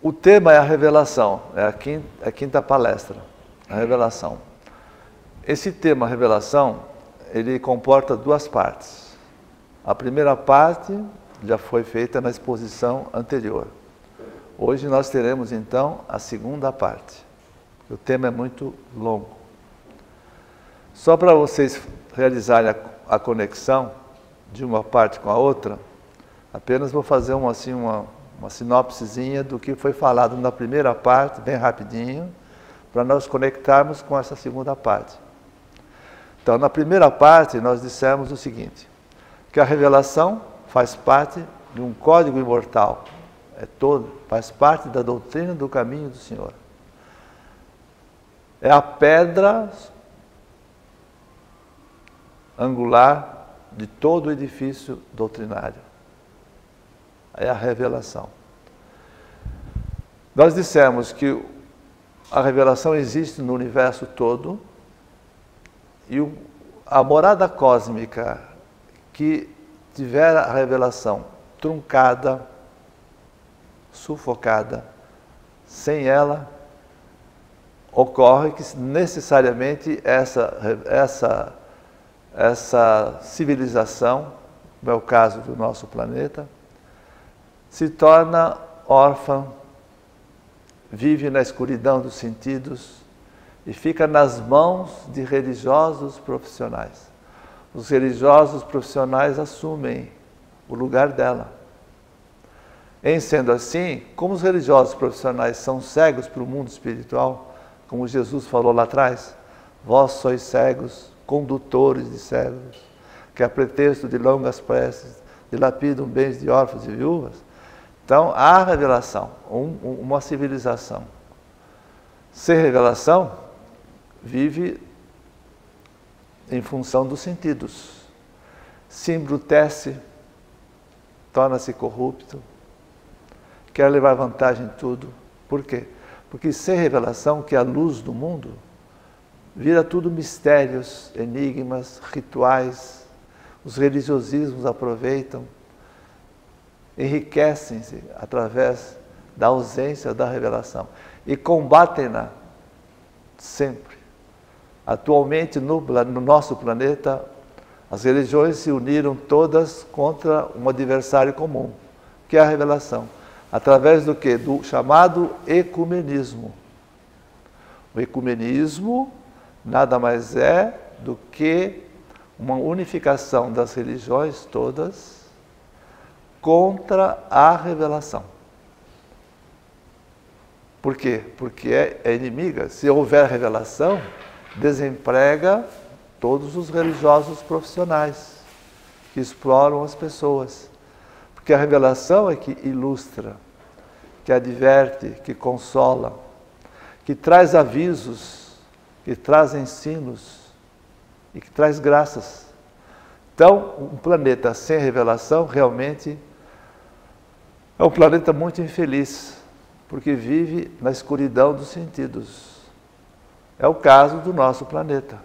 O tema é a revelação, é a quinta palestra, a revelação. Esse tema, revelação, ele comporta duas partes. A primeira parte já foi feita na exposição anterior. Hoje nós teremos então a segunda parte. O tema é muito longo. Só para vocês realizarem a conexão de uma parte com a outra, apenas vou fazer uma sinopsezinha do que foi falado na primeira parte, bem rapidinho, para nós conectarmos com essa segunda parte. Então, na primeira parte, nós dissemos o seguinte, que a revelação faz parte de um código imortal, faz parte da doutrina do caminho do Senhor. É a pedra angular de todo o edifício doutrinário. É a revelação. Nós dissemos que a revelação existe no universo todo e a morada cósmica que tiver a revelação truncada, sufocada, sem ela, ocorre que necessariamente essa civilização, como é o caso do nosso planeta, se torna órfã, vive na escuridão dos sentidos e fica nas mãos de religiosos profissionais. Os religiosos profissionais assumem o lugar dela. Em sendo assim, como os religiosos profissionais são cegos para o mundo espiritual, como Jesus falou lá atrás, vós sois cegos, condutores de cegos, que a pretexto de longas preces dilapidam bens de órfãos e viúvas. Então, há revelação, uma civilização. Sem revelação, vive em função dos sentidos. Se embrutece, torna-se corrupto, quer levar vantagem em tudo. Por quê? Porque sem revelação, que é a luz do mundo, vira tudo mistérios, enigmas, rituais. Os religiosismos aproveitam, enriquecem-se através da ausência da revelação e combatem-na sempre. Atualmente, no nosso planeta, as religiões se uniram todas contra um adversário comum, que é a revelação. Através do quê? Do chamado ecumenismo. O ecumenismo nada mais é do que uma unificação das religiões todas contra a revelação. Por quê? Porque é inimiga. Se houver revelação, desemprega todos os religiosos profissionais que exploram as pessoas. Porque a revelação é que ilustra, que adverte, que consola, que traz avisos, que traz ensinos e que traz graças. Então, um planeta sem revelação realmente é um planeta muito infeliz, porque vive na escuridão dos sentidos. É o caso do nosso planeta.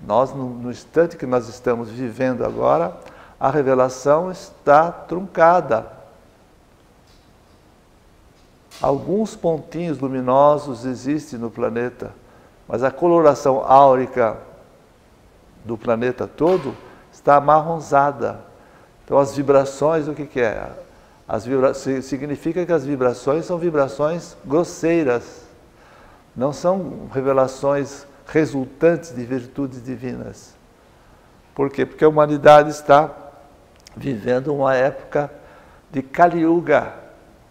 Nós, no instante que nós estamos vivendo agora, a revelação está truncada. Alguns pontinhos luminosos existem no planeta, mas a coloração áurica do planeta todo está amarronzada. Então as vibrações, o que é? Significa que as vibrações são vibrações grosseiras, não são revelações resultantes de virtudes divinas. Por quê? Porque a humanidade está vivendo uma época de Kali Yuga,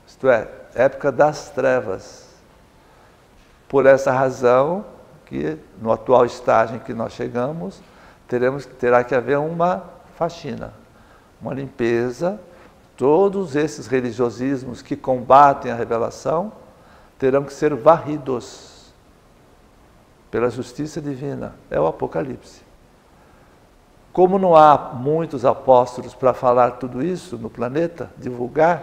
isto é, época das trevas. Por essa razão, que no atual estágio em que nós chegamos, terá que haver uma faxina, uma limpeza. Todos esses religiosismos que combatem a revelação terão que ser varridos pela justiça divina. É o Apocalipse. Como não há muitos apóstolos para falar tudo isso no planeta, divulgar,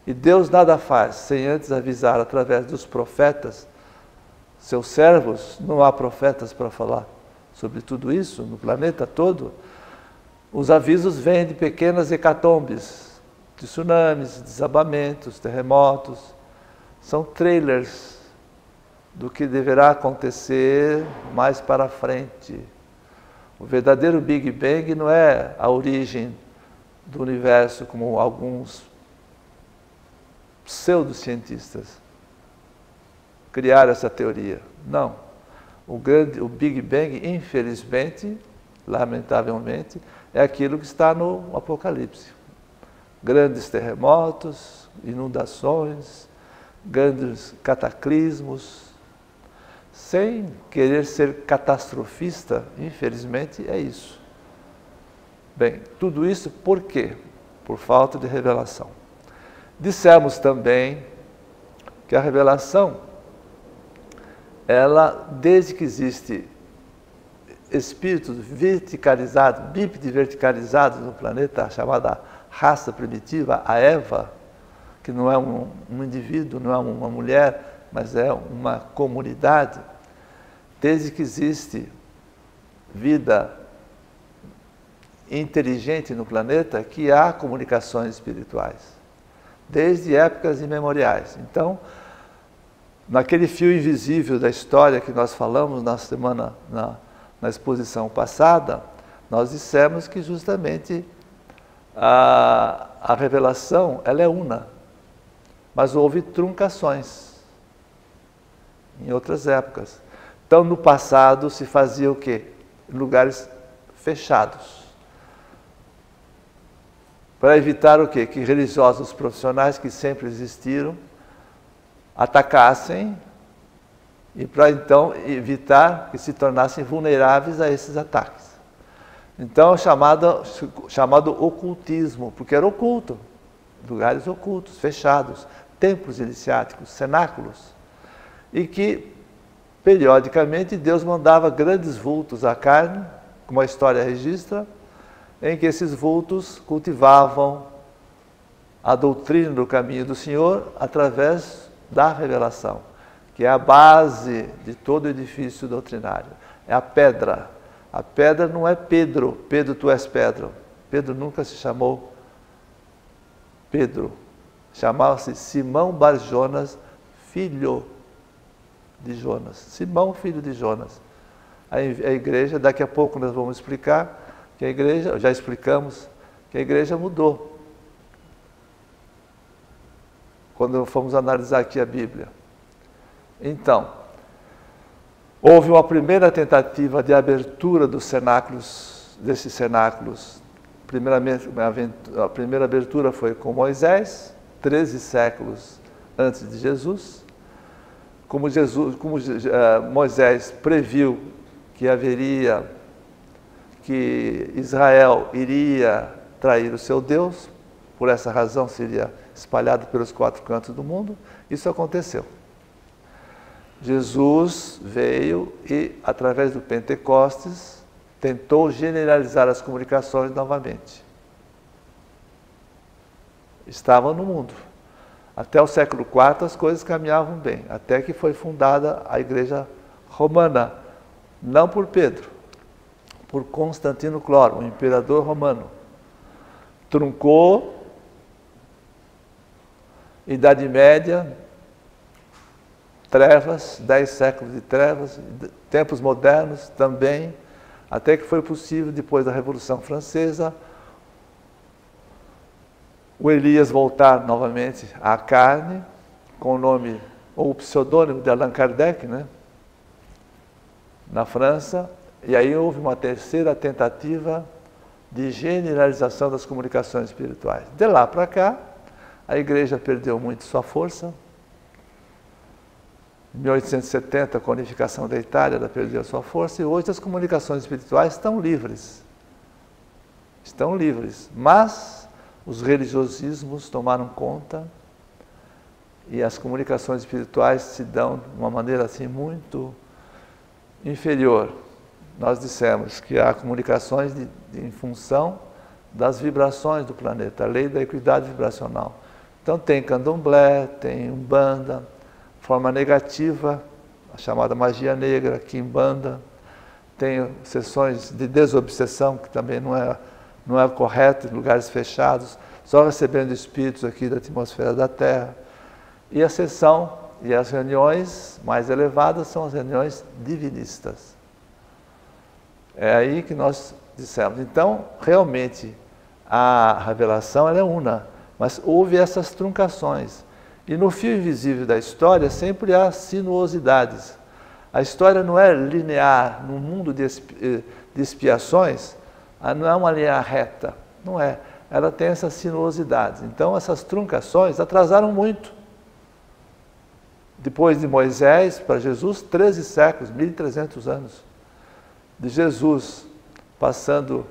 e Deus nada faz sem antes avisar através dos profetas, seus servos, não há profetas para falar sobre tudo isso no planeta todo, os avisos vêm de pequenas hecatombes, de tsunamis, desabamentos, terremotos, são trailers do que deverá acontecer mais para frente. O verdadeiro Big Bang não é a origem do universo, como alguns pseudocientistas criaram essa teoria. Não. O Big Bang, infelizmente, lamentavelmente, é aquilo que está no Apocalipse. Grandes terremotos, inundações, grandes cataclismos. Sem querer ser catastrofista, infelizmente, é isso. Bem, tudo isso por quê? Por falta de revelação. Dissemos também que a revelação, ela, desde que existe espíritos verticalizados, bípede verticalizados no planeta, chamada raça primitiva, a Eva, que não é um indivíduo, não é uma mulher, mas é uma comunidade, desde que existe vida inteligente no planeta, que há comunicações espirituais, desde épocas imemoriais. Então, naquele fio invisível da história que nós falamos na exposição passada, nós dissemos que justamente a revelação, ela é una, mas houve truncações em outras épocas. Então, no passado, se fazia o quê? Em lugares fechados. Para evitar o quê? Que religiosos profissionais, que sempre existiram, atacassem, e para então evitar que se tornassem vulneráveis a esses ataques. Então, chamado ocultismo, porque era oculto, lugares ocultos, fechados, templos iniciáticos, cenáculos, e que, periodicamente, Deus mandava grandes vultos à carne, como a história registra, em que esses vultos cultivavam a doutrina do caminho do Senhor através da revelação, que é a base de todo o edifício doutrinário. É a pedra. A pedra não é Pedro. Pedro, tu és Pedro. Pedro nunca se chamou Pedro. Chamava-se Simão Bar Jonas, filho de Jonas. Simão, filho de Jonas. A igreja, daqui a pouco nós vamos explicar que a igreja, já explicamos, que a igreja mudou. Quando fomos analisar aqui a Bíblia. Então, houve uma primeira tentativa de abertura dos cenáculos, desses cenáculos. Primeiramente, a primeira abertura foi com Moisés, 13 séculos antes de Jesus. Como Moisés previu que Israel iria trair o seu Deus, por essa razão seria espalhado pelos 4 cantos do mundo, isso aconteceu. Jesus veio e, através do Pentecostes, tentou generalizar as comunicações novamente. Estavam no mundo. Até o século IV as coisas caminhavam bem, até que foi fundada a Igreja Romana, não por Pedro, por Constantino Cloro, o imperador romano. Truncou, Idade Média, trevas, 10 séculos de trevas, tempos modernos também, até que foi possível, depois da Revolução Francesa, o Elias voltar novamente à carne, com o nome, ou o pseudônimo de Allan Kardec, né? Na França, e aí houve uma terceira tentativa de generalização das comunicações espirituais. De lá para cá, a igreja perdeu muito sua força. Em 1870, com a unificação da Itália, ela perdeu sua força, e hoje as comunicações espirituais estão livres. Estão livres, mas os religiosismos tomaram conta e as comunicações espirituais se dão de uma maneira assim muito inferior. Nós dissemos que há comunicações em função das vibrações do planeta, a lei da equidade vibracional. Então tem candomblé, tem umbanda, forma negativa, a chamada magia negra, quimbanda, tem sessões de desobsessão, que também não é correto, em lugares fechados, só recebendo espíritos aqui da atmosfera da Terra. E a sessão e as reuniões mais elevadas são as reuniões divinistas. É aí que nós dissemos. Então, realmente, a revelação ela é una, mas houve essas truncações. E no fio invisível da história sempre há sinuosidades. A história não é linear, num mundo de expiações, não é uma linha reta, não é. Ela tem essas sinuosidades. Então, essas truncações atrasaram muito. Depois de Moisés para Jesus, 13 séculos, 1.300 anos. De Jesus, passando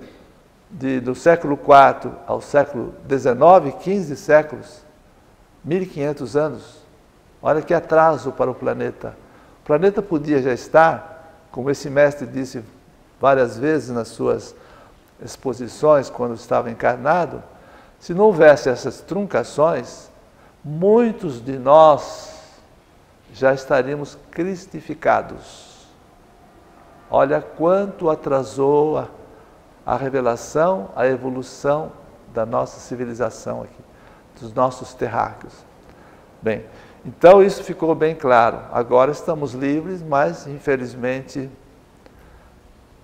do século IV ao século XIX, 15 séculos, 1.500 anos. Olha que atraso para o planeta. O planeta podia já estar, como esse mestre disse várias vezes nas suas exposições, quando estava encarnado, se não houvesse essas truncações, muitos de nós já estaríamos cristificados. Olha quanto atrasou a revelação, a evolução da nossa civilização aqui, dos nossos terráqueos. Bem, então isso ficou bem claro. Agora estamos livres, mas infelizmente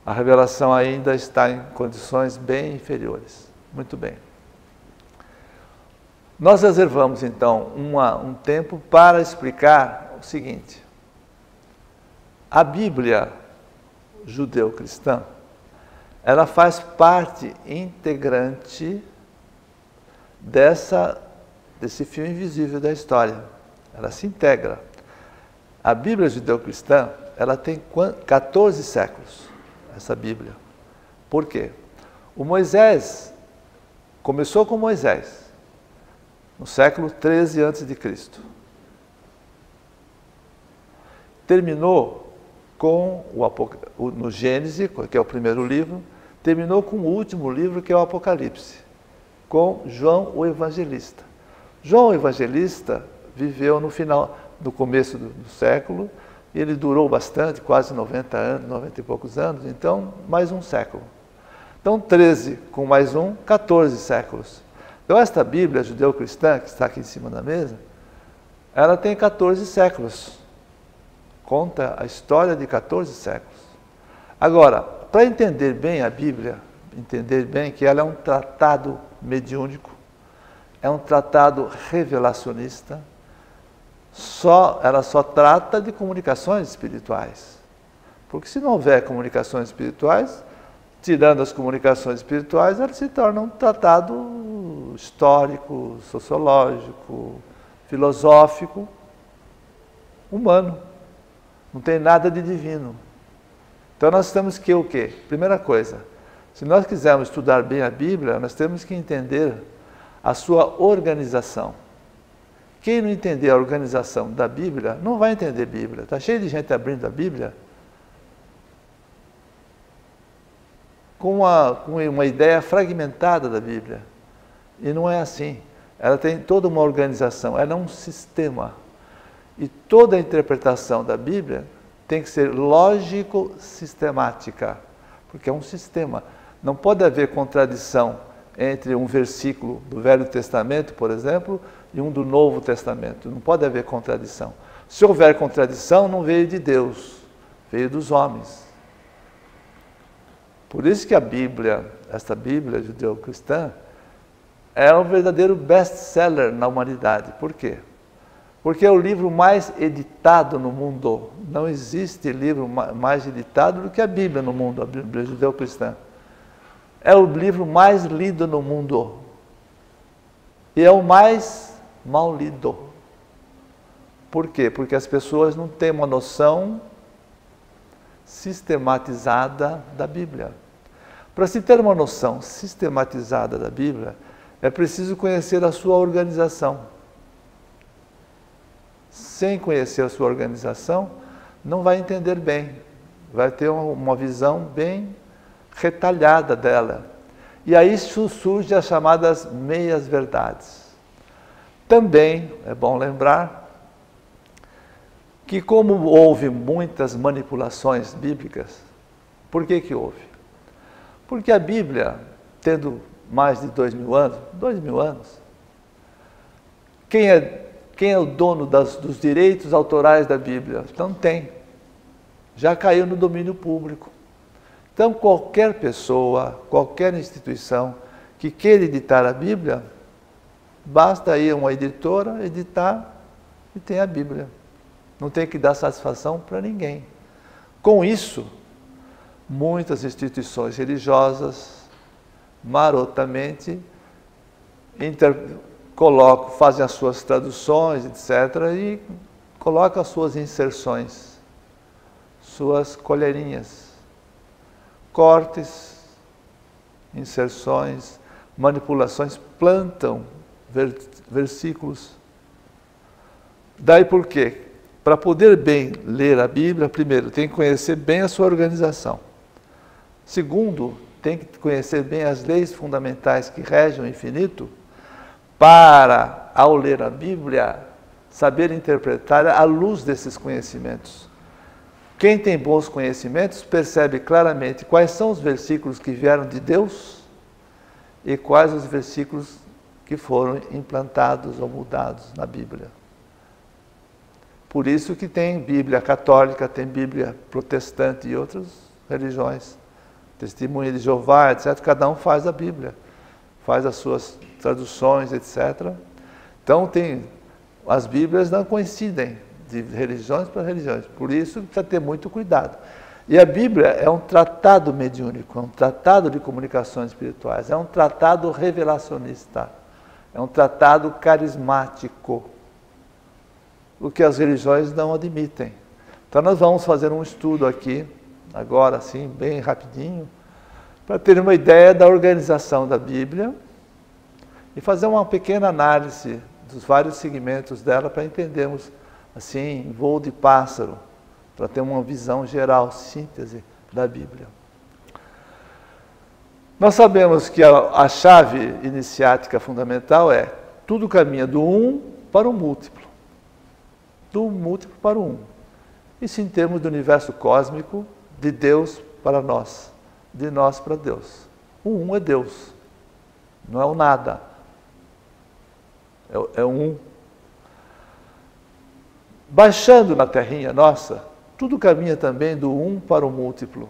a revelação ainda está em condições bem inferiores. Muito bem. Nós reservamos então um tempo para explicar o seguinte. A Bíblia judeu-cristã, ela faz parte integrante desse fio invisível da história. Ela se integra. A Bíblia judeu-cristã, ela tem 14 séculos, essa Bíblia. Por quê? O Moisés, começou com Moisés, no século 13 a.C. Terminou com no Gênesis, que é o primeiro livro, terminou com o último livro, que é o Apocalipse, com João o Evangelista. João o Evangelista viveu no começo do século, e ele durou bastante, quase 90 anos, 90 e poucos anos, então mais um século. Então 13 com mais 14 séculos. Então esta Bíblia judeu-cristã, que está aqui em cima da mesa, ela tem 14 séculos. Conta a história de 14 séculos. Agora, para entender bem a Bíblia, entender bem que ela é um tratado mediúnico, é um tratado revelacionista, ela só trata de comunicações espirituais. Porque se não houver comunicações espirituais, tirando as comunicações espirituais, ela se torna um tratado histórico, sociológico, filosófico, humano. Não tem nada de divino. Então nós temos que o quê? Primeira coisa, se nós quisermos estudar bem a Bíblia, nós temos que entender a sua organização. Quem não entender a organização da Bíblia, não vai entender a Bíblia. Está cheio de gente abrindo a Bíblia com uma ideia fragmentada da Bíblia. E não é assim. Ela tem toda uma organização, ela é um sistema. E toda a interpretação da Bíblia tem que ser lógico-sistemática, porque é um sistema. Não pode haver contradição entre um versículo do Velho Testamento, por exemplo, e um do Novo Testamento. Não pode haver contradição. Se houver contradição, não veio de Deus, veio dos homens. Por isso que a Bíblia, esta Bíblia judeu-cristã, é um verdadeiro best-seller na humanidade. Por quê? Porque é o livro mais editado no mundo. Não existe livro mais editado do que a Bíblia no mundo, a Bíblia judeu-cristã. É o livro mais lido no mundo. E é o mais mal lido. Por quê? Porque as pessoas não têm uma noção sistematizada da Bíblia. Para se ter uma noção sistematizada da Bíblia, é preciso conhecer a sua organização. Sem conhecer a sua organização, não vai entender bem. Vai ter uma visão bem retalhada dela. E aí surgem as chamadas meias-verdades. Também é bom lembrar que como houve muitas manipulações bíblicas, por que houve? Porque a Bíblia, tendo mais de 2.000 anos, quem Quem é o dono dos direitos autorais da Bíblia? Não tem. Já caiu no domínio público. Então, qualquer pessoa, qualquer instituição que queira editar a Bíblia, basta ir a uma editora, editar e tem a Bíblia. Não tem que dar satisfação para ninguém. Com isso, muitas instituições religiosas, marotamente, fazem as suas traduções, etc., e colocam as suas inserções, suas colherinhas, cortes, inserções, manipulações, plantam versículos. Daí por quê? Para poder bem ler a Bíblia, primeiro, tem que conhecer bem a sua organização. Segundo, tem que conhecer bem as leis fundamentais que regem o infinito, para, ao ler a Bíblia, saber interpretar à luz desses conhecimentos. Quem tem bons conhecimentos percebe claramente quais são os versículos que vieram de Deus e quais os versículos que foram implantados ou mudados na Bíblia. Por isso que tem Bíblia católica, tem Bíblia protestante e outras religiões. Testemunha de Jeová, etc. Cada um faz a Bíblia, faz as suas traduções, etc. Então, as Bíblias não coincidem de religiões para religiões. Por isso, precisa ter muito cuidado. E a Bíblia é um tratado mediúnico, é um tratado de comunicações espirituais, é um tratado revelacionista, é um tratado carismático, o que as religiões não admitem. Então, nós vamos fazer um estudo aqui, agora, assim, bem rapidinho, para ter uma ideia da organização da Bíblia e fazer uma pequena análise dos vários segmentos dela para entendermos, assim, voo de pássaro, para ter uma visão geral, síntese da Bíblia. Nós sabemos que a chave iniciática fundamental é: tudo caminha do um para o múltiplo. Do múltiplo para o um. Isso em termos do universo cósmico, de Deus para nós, de nós para Deus. O um é Deus, não é o nada. É um. Baixando na terrinha nossa, tudo caminha também do um para o múltiplo.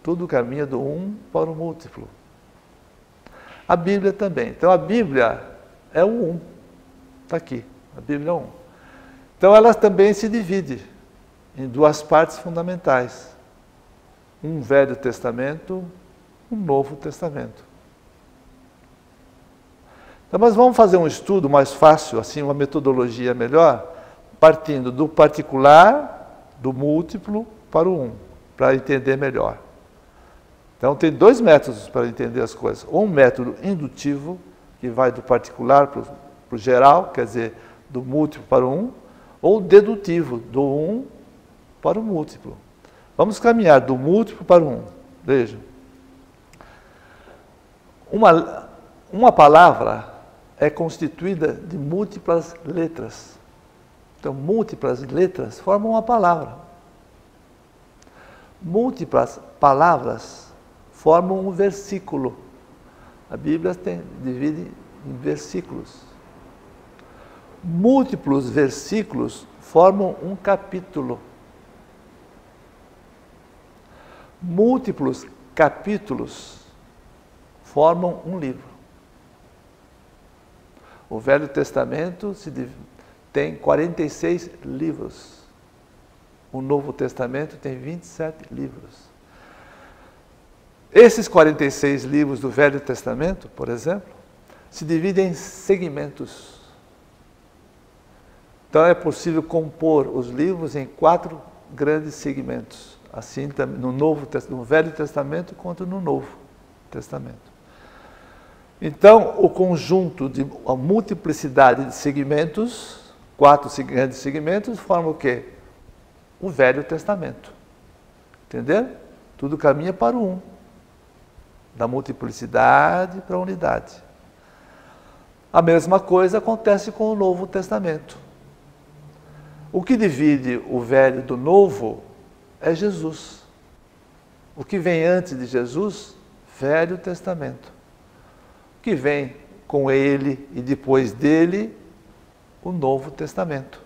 Tudo caminha do um para o múltiplo. A Bíblia também. Então a Bíblia é o um. Está aqui. A Bíblia é um. Então ela também se divide em duas partes fundamentais. Um Velho Testamento, um Novo Testamento. Então nós vamos fazer um estudo mais fácil, assim, uma metodologia melhor, partindo do particular, do múltiplo, para o um, para entender melhor. Então tem dois métodos para entender as coisas. Um método indutivo, que vai do particular para o geral, quer dizer, do múltiplo para o um, ou dedutivo, do um para o múltiplo. Vamos caminhar do múltiplo para o um. Vejam. Uma palavra é constituída de múltiplas letras. Então, múltiplas letras formam uma palavra. Múltiplas palavras formam um versículo. A Bíblia divide em versículos. Múltiplos versículos formam um capítulo. Múltiplos capítulos formam um livro. O Velho Testamento tem 46 livros. O Novo Testamento tem 27 livros. Esses 46 livros do Velho Testamento, por exemplo, se dividem em segmentos. Então é possível compor os livros em 4 grandes segmentos. Assim no Velho Testamento quanto no Novo Testamento. Então, o conjunto a multiplicidade de segmentos, 4 grandes segmentos, forma o quê? O Velho Testamento. Entendeu? Tudo caminha para o um. Da multiplicidade para a unidade. A mesma coisa acontece com o Novo Testamento. O que divide o Velho do Novo é Jesus. O que vem antes de Jesus, Velho Testamento. O que vem com ele e depois dele, o Novo Testamento.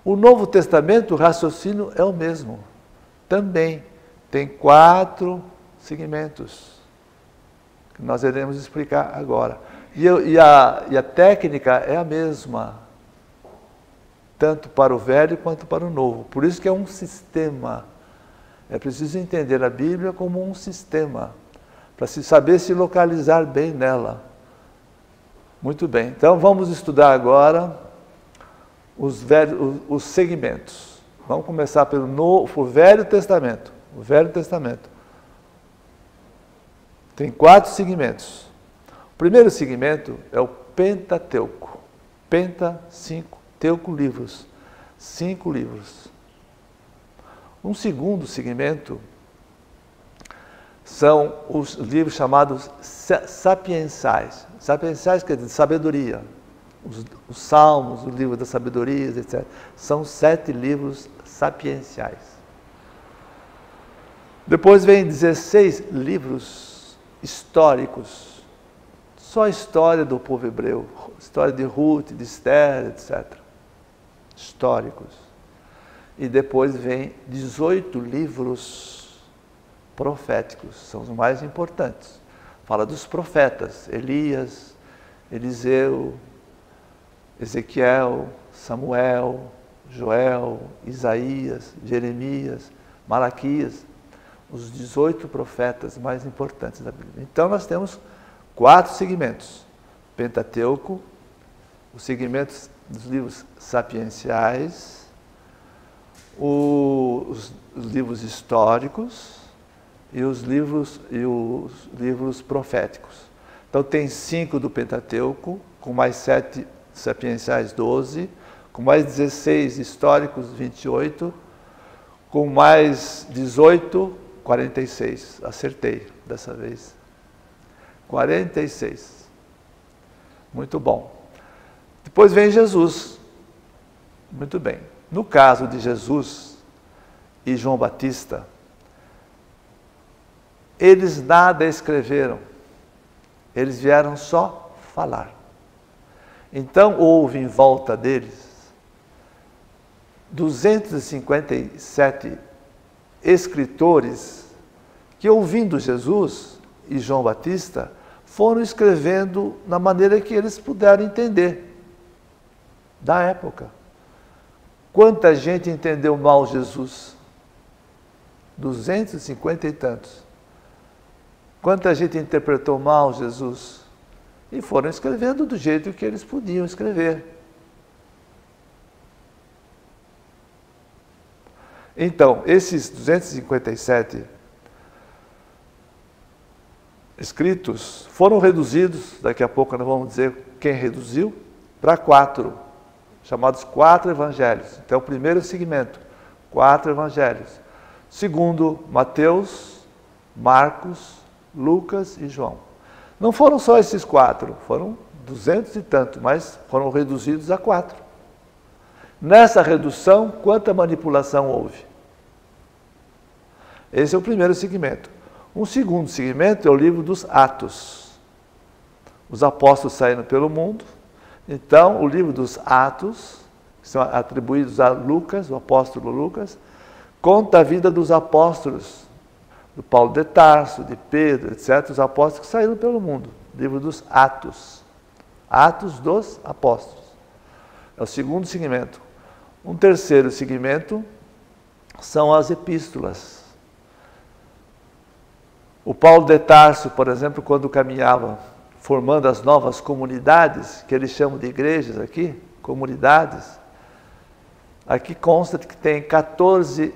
O Novo Testamento, o raciocínio é o mesmo. Também tem 4 segmentos, que nós iremos explicar agora. E a técnica é a mesma, tanto para o velho quanto para o novo. Por isso que é um sistema. É preciso entender a Bíblia como um sistema, para se saber se localizar bem nela. Muito bem, então vamos estudar agora os segmentos. Vamos começar pelo Velho Testamento. O Velho Testamento tem 4 segmentos. O primeiro segmento é o Pentateuco. Penta, 5, teuco, livros. 5 livros. Um segundo segmento são os livros chamados sapiensais. Sapiensais quer dizer sabedoria. Os Salmos, o livro das sabedorias, etc. São 7 livros sapienciais. Depois vem 16 livros históricos. Só a história do povo hebreu. História de Ruth, de Esther, etc. Históricos. E depois vem 18 livros proféticos, são os mais importantes. Fala dos profetas, Elias, Eliseu, Ezequiel, Samuel, Joel, Isaías, Jeremias, Malaquias, os 18 profetas mais importantes da Bíblia. Então nós temos 4 segmentos: Pentateuco, os segmentos dos livros sapienciais, os livros históricos e os livros proféticos. Então tem 5 do Pentateuco, com mais 7 sapienciais, 12, com mais 16 históricos, 28, com mais 18, 46. Acertei dessa vez. 46. Muito bom. Depois vem Jesus. Muito bem. No caso de Jesus e João Batista, eles nada escreveram, eles vieram só falar. Então houve em volta deles 257 escritores que, ouvindo Jesus e João Batista, foram escrevendo na maneira que eles puderam entender da época. Quanta gente entendeu mal Jesus? 250 e tantos. Quanta gente interpretou mal Jesus? E foram escrevendo do jeito que eles podiam escrever. Então, esses 257 escritos foram reduzidos, daqui a pouco nós vamos dizer quem reduziu, para 4. Chamados 4 evangelhos. Então, o primeiro segmento, 4 evangelhos. Segundo, Mateus, Marcos, Lucas e João. Não foram só esses 4, foram 200 e tanto, mas foram reduzidos a 4. Nessa redução, quanta manipulação houve? Esse é o primeiro segmento. Um segundo segmento é o livro dos Atos. Os apóstolos saíram pelo mundo. Então, o livro dos Atos, que são atribuídos a Lucas, o apóstolo Lucas, conta a vida dos apóstolos, do Paulo de Tarso, de Pedro, etc., os apóstolos que saíram pelo mundo. Livro dos Atos. Atos dos Apóstolos. É o segundo segmento. Um terceiro segmento são as epístolas. O Paulo de Tarso, por exemplo, quando caminhava formando as novas comunidades, que eles chamam de igrejas aqui, comunidades, aqui consta que tem 14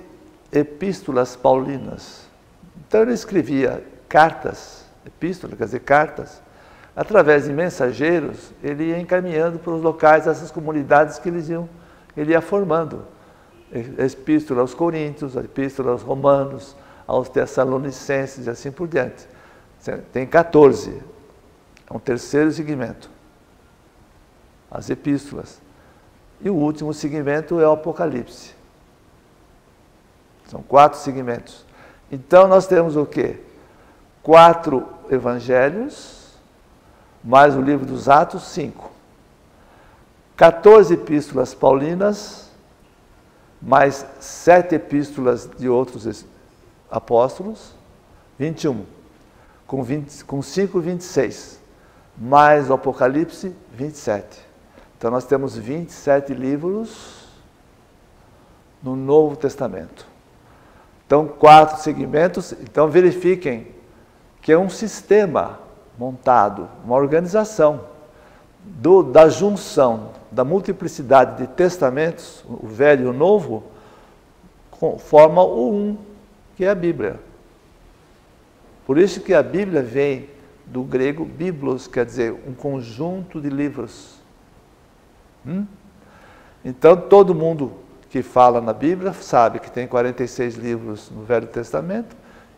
epístolas paulinas. Então ele escrevia cartas, epístola, quer dizer, cartas, através de mensageiros, ele ia encaminhando para os locais essas comunidades que ele ia formando. A epístola aos Coríntios, a epístola aos Romanos, aos Tessalonicenses e assim por diante. Tem 14. É um terceiro segmento. As epístolas. E o último segmento é o Apocalipse. São 4 segmentos. Então nós temos o quê? 4 evangelhos, mais o livro dos Atos, 5. 14 epístolas paulinas, mais 7 epístolas de outros apóstolos, 21. Com 5, 26. Mais o Apocalipse, 27. Então nós temos 27 livros no Novo Testamento. Então, 4 segmentos. Então verifiquem que é um sistema montado, uma organização da junção, da multiplicidade de testamentos, o Velho e o Novo, forma o um, que é a Bíblia. Por isso que a Bíblia vem do grego biblos, quer dizer, um conjunto de livros. Então, todo mundo que fala na Bíblia sabe que tem 46 livros no Velho Testamento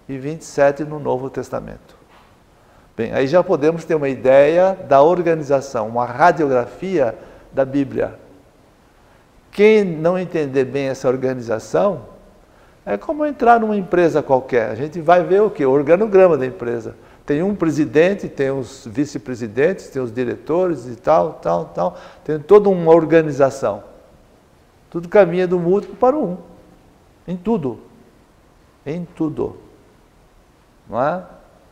e 27 no Novo Testamento. Bem, aí já podemos ter uma ideia da organização, uma radiografia da Bíblia. Quem não entender bem essa organização, é como entrar numa empresa qualquer. A gente vai ver o quê? O organograma da empresa. Tem um presidente, tem os vice-presidentes, tem os diretores e tal. Tem toda uma organização. Tudo caminha do múltiplo para o um. Em tudo. Em tudo. Não é?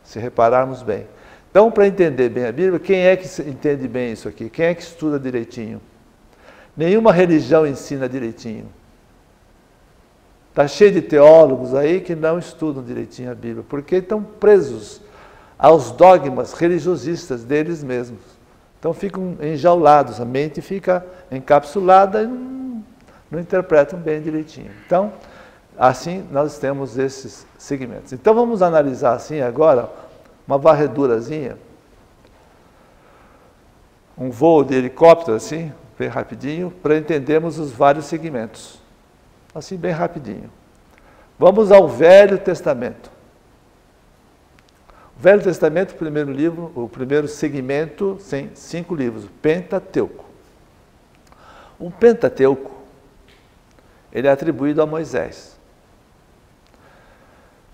Se repararmos bem. Então, para entender bem a Bíblia, quem é que entende bem isso aqui? Quem é que estuda direitinho? Nenhuma religião ensina direitinho. Está cheio de teólogos aí que não estudam direitinho a Bíblia, porque estão presos aos dogmas religiosistas deles mesmos. Então ficam enjaulados, a mente fica encapsulada e não interpretam bem direitinho. Então, assim nós temos esses segmentos. Então vamos analisar assim agora uma varredurazinha, um voo de helicóptero assim, bem rapidinho, para entendermos os vários segmentos. Assim, bem rapidinho. Vamos ao Velho Testamento. O Velho Testamento, o primeiro livro, o primeiro segmento, tem 5 livros, o Pentateuco. O Pentateuco, ele é atribuído a Moisés.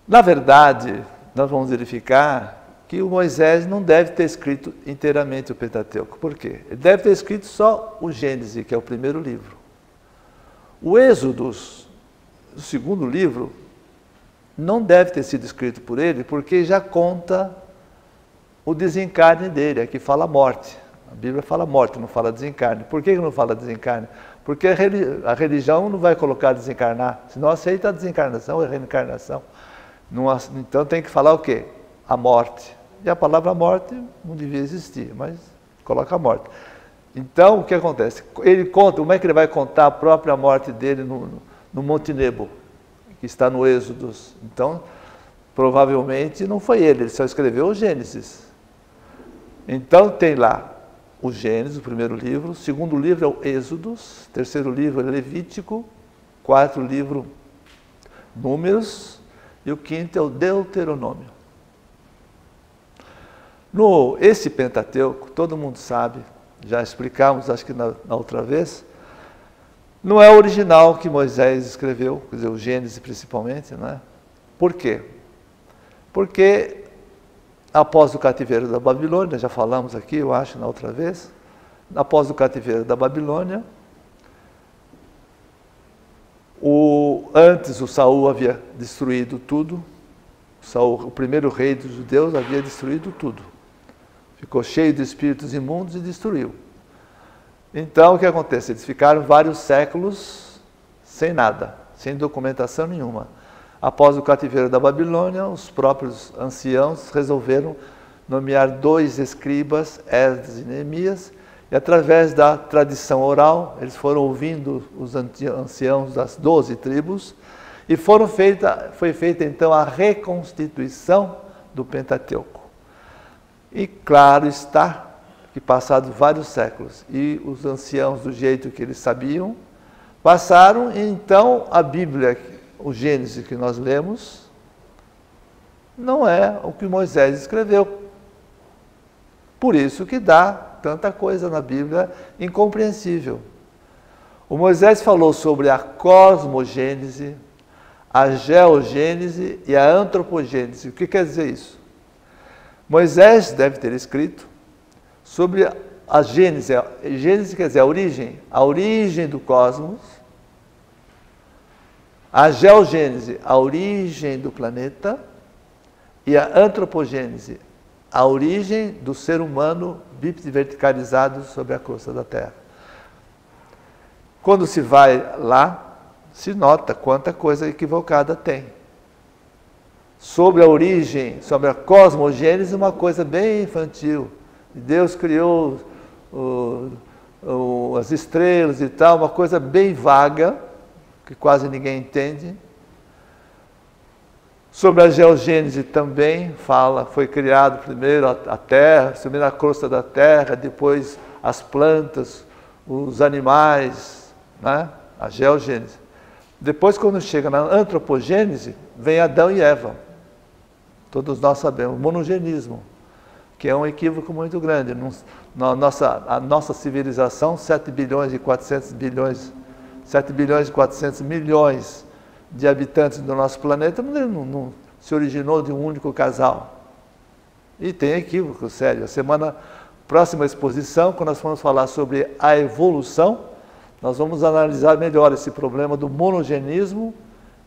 Na verdade, nós vamos verificar que o Moisés não deve ter escrito inteiramente o Pentateuco. Por quê? Ele deve ter escrito só o Gênesis, que é o primeiro livro. O Êxodo, o segundo livro, não deve ter sido escrito por ele, porque já conta o desencarne dele, aqui fala morte. A Bíblia fala morte, não fala desencarne. Por que não fala desencarne? Porque a religião não vai colocar desencarnar, senão aceita a desencarnação e a reencarnação. Então tem que falar o quê? A morte. E a palavra morte não devia existir, mas coloca a morte. Então, o que acontece? Ele conta, como é que ele vai contar a própria morte dele no Monte Nebo, que está no Êxodo? Então, provavelmente não foi ele só escreveu o Gênesis. Então, tem lá o Gênesis, o primeiro livro, o segundo livro é o Êxodo, o terceiro livro é Levítico, quarto livro, Números, e o quinto é o Deuteronômio. Esse Pentateuco, todo mundo sabe, já explicamos, acho que na outra vez, não é o original que Moisés escreveu, quer dizer, o Gênesis principalmente, não é? Por quê? Porque após o cativeiro da Babilônia, já falamos aqui, eu acho, na outra vez, após o cativeiro da Babilônia, antes o Saul havia destruído tudo, o primeiro rei dos judeus havia destruído tudo. Ficou cheio de espíritos imundos e destruiu. Então, o que acontece? Eles ficaram vários séculos sem nada, sem documentação nenhuma. Após o cativeiro da Babilônia, os próprios anciãos resolveram nomear 2 escribas, Esdras e Neemias, e através da tradição oral, eles foram ouvindo os anciãos das 12 tribos, e foi feita então a reconstituição do Pentateuco. E claro está que passados vários séculos, e os anciãos do jeito que eles sabiam, passaram, e então a Bíblia, o Gênesis que nós lemos, não é o que Moisés escreveu. Por isso que dá tanta coisa na Bíblia incompreensível. O Moisés falou sobre a cosmogênese, a geogênese e a antropogênese. O que quer dizer isso? Moisés deve ter escrito sobre a Gênese quer dizer a origem do cosmos, a geogênese, a origem do planeta, e a antropogênese, a origem do ser humano bípede verticalizado sobre a crosta da Terra. Quando se vai lá, se nota quanta coisa equivocada tem. Sobre a origem, sobre a cosmogênese, uma coisa bem infantil. Deus criou as estrelas e tal, uma coisa bem vaga, que quase ninguém entende. Sobre a geogênese também fala, foi criado primeiro a Terra, primeiro a crosta da Terra, depois as plantas, os animais, né? A geogênese. Depois, quando chega na antropogênese, vem Adão e Eva. Todos nós sabemos, o monogenismo, que é um equívoco muito grande. A nossa civilização, 7 bilhões e 400 milhões de habitantes do nosso planeta, não se originou de um único casal. E tem equívoco, sério. Próxima exposição, quando nós formos falar sobre a evolução, nós vamos analisar melhor esse problema do monogenismo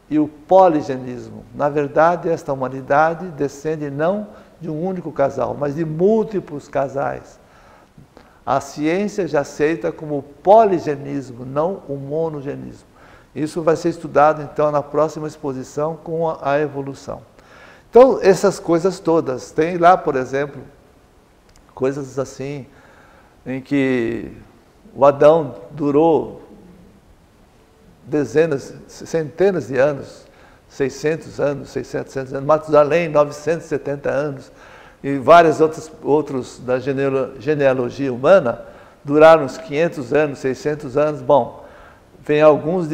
e o poligenismo. Na verdade, esta humanidade descende não de um único casal, mas de múltiplos casais. A ciência já aceita como o poligenismo, não o monogenismo. Isso vai ser estudado, então, na próxima exposição com a evolução. Então, essas coisas todas. Tem lá, por exemplo, coisas assim, em que o Adão durou centenas de anos, 600 anos, 600 anos, Matusalém, 970 anos, e vários outros da genealogia humana duraram uns 500 anos, 600 anos. Bom, vem alguns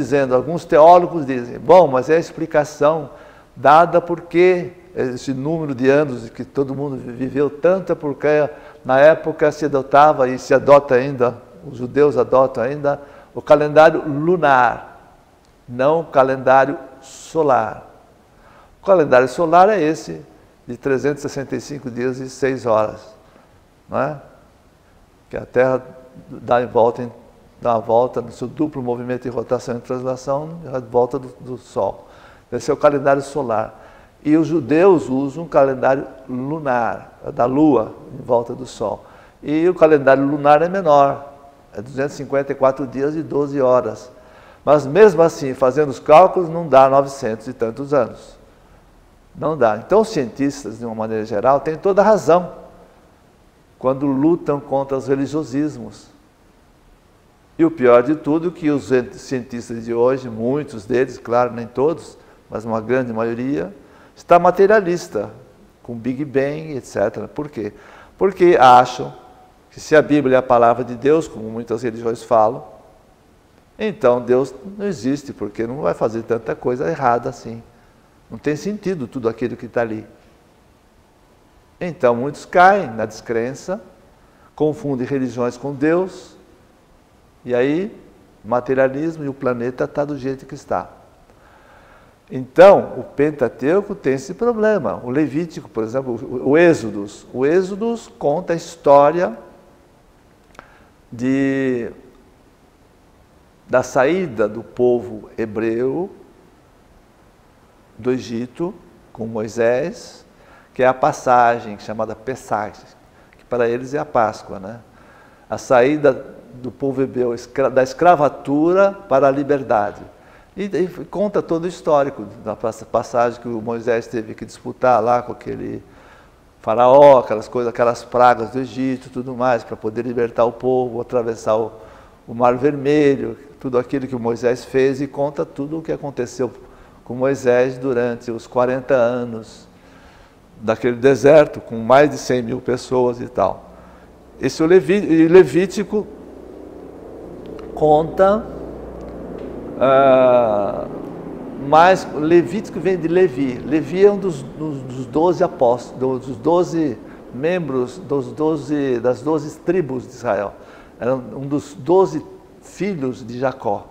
teólogos dizem, bom, mas é a explicação dada porque esse número de anos que todo mundo viveu tanto, é porque na época se adotava e se adota ainda, os judeus adotam ainda, o calendário lunar, não o calendário solar. O calendário solar é esse, de 365 dias e 6 horas, não é? Que a Terra dá uma volta no seu duplo movimento de rotação e translação, a volta do Sol. Esse é o calendário solar. E os judeus usam um calendário lunar, da Lua, em volta do Sol. E o calendário lunar é menor, é 254 dias e 12 horas. Mas mesmo assim, fazendo os cálculos, não dá 900 e tantos anos. Não dá. Então os cientistas, de uma maneira geral, têm toda a razão quando lutam contra os religiosismos. E o pior de tudo é que os cientistas de hoje, muitos deles, claro, nem todos, mas uma grande maioria, está materialista, com Big Bang, etc. Por quê? Porque acham que se a Bíblia é a palavra de Deus, como muitas religiões falam, então Deus não existe, porque não vai fazer tanta coisa errada assim. Não tem sentido tudo aquilo que está ali. Então muitos caem na descrença, confundem religiões com Deus, e aí materialismo e o planeta está do jeito que está. Então, o Pentateuco tem esse problema. O Levítico, por exemplo, o Êxodos. O Êxodos conta a história da saída do povo hebreu do Egito com Moisés, que é a passagem chamada Pessach, que para eles é a Páscoa, né? A saída do povo hebreu da escravatura para a liberdade. E conta todo o histórico da passagem que o Moisés teve que disputar lá com aquele faraó, aquelas coisas, aquelas pragas do Egito e tudo mais, para poder libertar o povo, atravessar o Mar Vermelho, tudo aquilo que o Moisés fez, e conta tudo o que aconteceu com Moisés durante os 40 anos daquele deserto, com mais de 100 mil pessoas e tal. Esse Levítico conta, mas Levítico vem de Levi. Levi é um dos 12 apóstolos, dos 12 membros das 12 tribos de Israel. Era um dos 12 filhos de Jacó.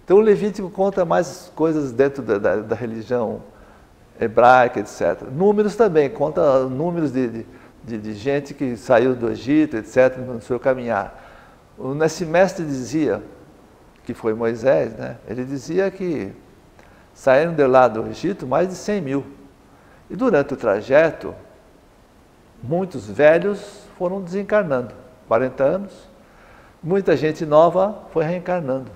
Então o Levítico conta mais coisas dentro da religião hebraica, etc. Números também, conta números de gente que saiu do Egito, etc., no seu caminhar. Esse mestre dizia, que foi Moisés, né? Ele dizia que saíram de lá do Egito mais de 100 mil. E durante o trajeto, muitos velhos foram desencarnando, 40 anos. Muita gente nova foi reencarnando,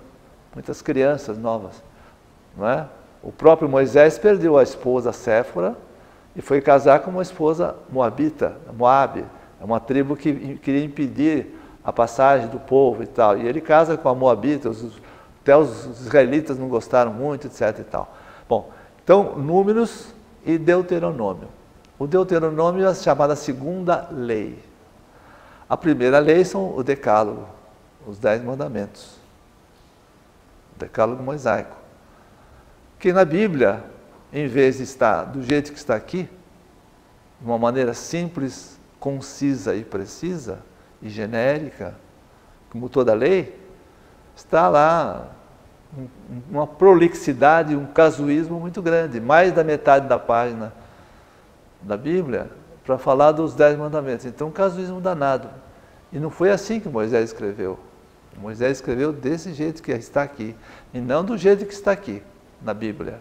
muitas crianças novas, não é? O próprio Moisés perdeu a esposa Séfora e foi casar com uma esposa moabita, Moabe, é uma tribo que queria impedir a passagem do povo e tal. E ele casa com a moabita, até os israelitas não gostaram muito, etc. e tal. Bom, então, Números e Deuteronômio. O Deuteronômio é a chamada segunda lei. A primeira lei são o Decálogo, os 10 mandamentos. O Decálogo mosaico. Que na Bíblia, em vez de estar do jeito que está aqui, de uma maneira simples, concisa e precisa, e genérica, como toda lei, está lá uma prolixidade, um casuísmo muito grande, mais da metade da página da Bíblia, para falar dos 10 mandamentos. Então, um casuísmo danado. E não foi assim que Moisés escreveu. Moisés escreveu desse jeito que está aqui, e não do jeito que está aqui na Bíblia,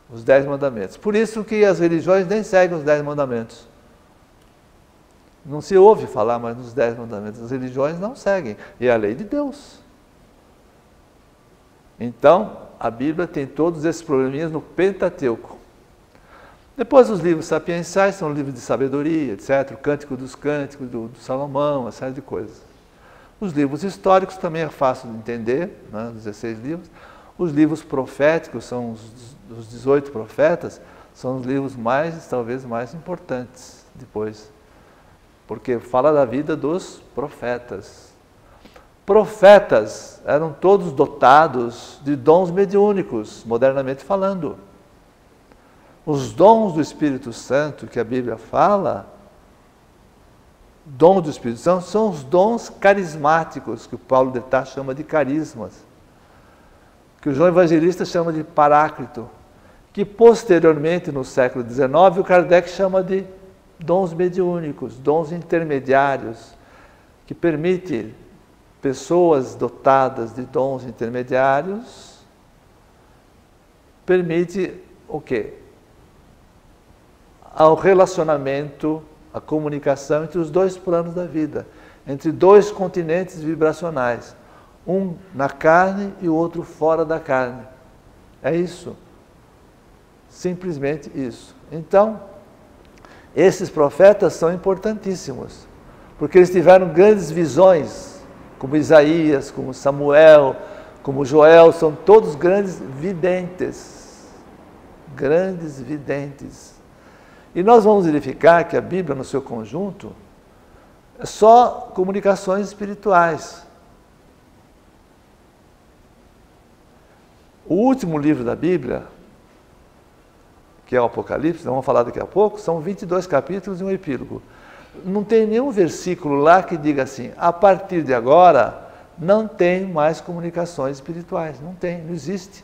os 10 mandamentos. Por isso que as religiões nem seguem os 10 mandamentos. Não se ouve falar mais nos 10 mandamentos. As religiões não seguem. E é a lei de Deus. Então, a Bíblia tem todos esses probleminhas no Pentateuco. Depois os livros sapienciais são livros de sabedoria, etc. O Cântico dos Cânticos, do Salomão, uma série de coisas. Os livros históricos também é fácil de entender, né? 16 livros. Os livros proféticos, são os 18 profetas, são os livros talvez mais importantes depois. Porque fala da vida dos profetas. Profetas eram todos dotados de dons mediúnicos, modernamente falando. Os dons do Espírito Santo que a Bíblia fala, dons do Espírito Santo, são os dons carismáticos, que o Paulo de Tarso chama de carismas, que o João Evangelista chama de paráclito, que posteriormente, no século XIX, o Kardec chama de dons mediúnicos, dons intermediários, que permite pessoas dotadas de dons intermediários, permite o quê? Ao relacionamento, a comunicação entre os dois planos da vida, entre dois continentes vibracionais, um na carne e o outro fora da carne. É isso. Simplesmente isso. Então, esses profetas são importantíssimos, porque eles tiveram grandes visões, como Isaías, como Samuel, como Joel, são todos grandes videntes. Grandes videntes. E nós vamos verificar que a Bíblia, no seu conjunto, é só comunicações espirituais. O último livro da Bíblia, que é o Apocalipse, nós vamos falar daqui a pouco, são 22 capítulos e um epílogo. Não tem nenhum versículo lá que diga assim, a partir de agora, não tem mais comunicações espirituais. Não tem, não existe.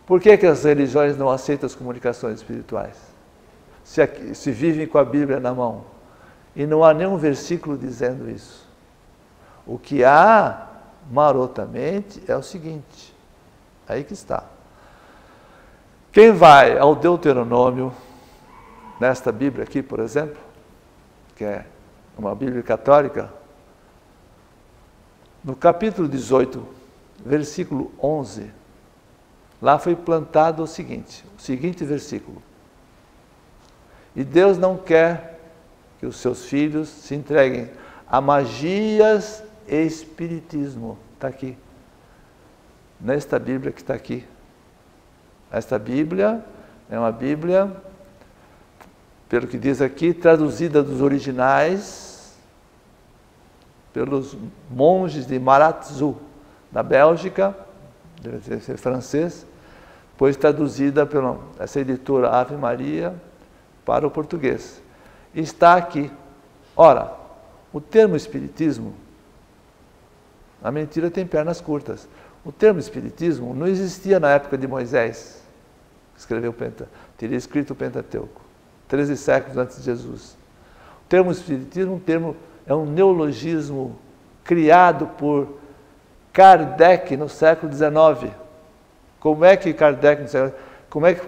Por que as religiões não aceitam as comunicações espirituais? Se vivem com a Bíblia na mão. E não há nenhum versículo dizendo isso. O que há, marotamente, é o seguinte, aí que está. Quem vai ao Deuteronômio, nesta Bíblia aqui, por exemplo, que é uma Bíblia católica, no capítulo 18, versículo 11, lá foi plantado o seguinte versículo. E Deus não quer que os seus filhos se entreguem a magias e espiritismo. Está aqui. Nesta Bíblia que está aqui. Esta Bíblia é uma Bíblia, pelo que diz aqui, traduzida dos originais pelos monges de Maratzu, da Bélgica, deve ser francês, depois traduzida pela essa editora Ave Maria para o português. E está aqui. Ora, o termo espiritismo, a mentira tem pernas curtas. O termo espiritismo não existia na época de Moisés, que escreveu teria escrito o Pentateuco, 13 séculos antes de Jesus. termo espiritismo é um neologismo criado por Kardec no século XIX. Como é que Kardec, como é que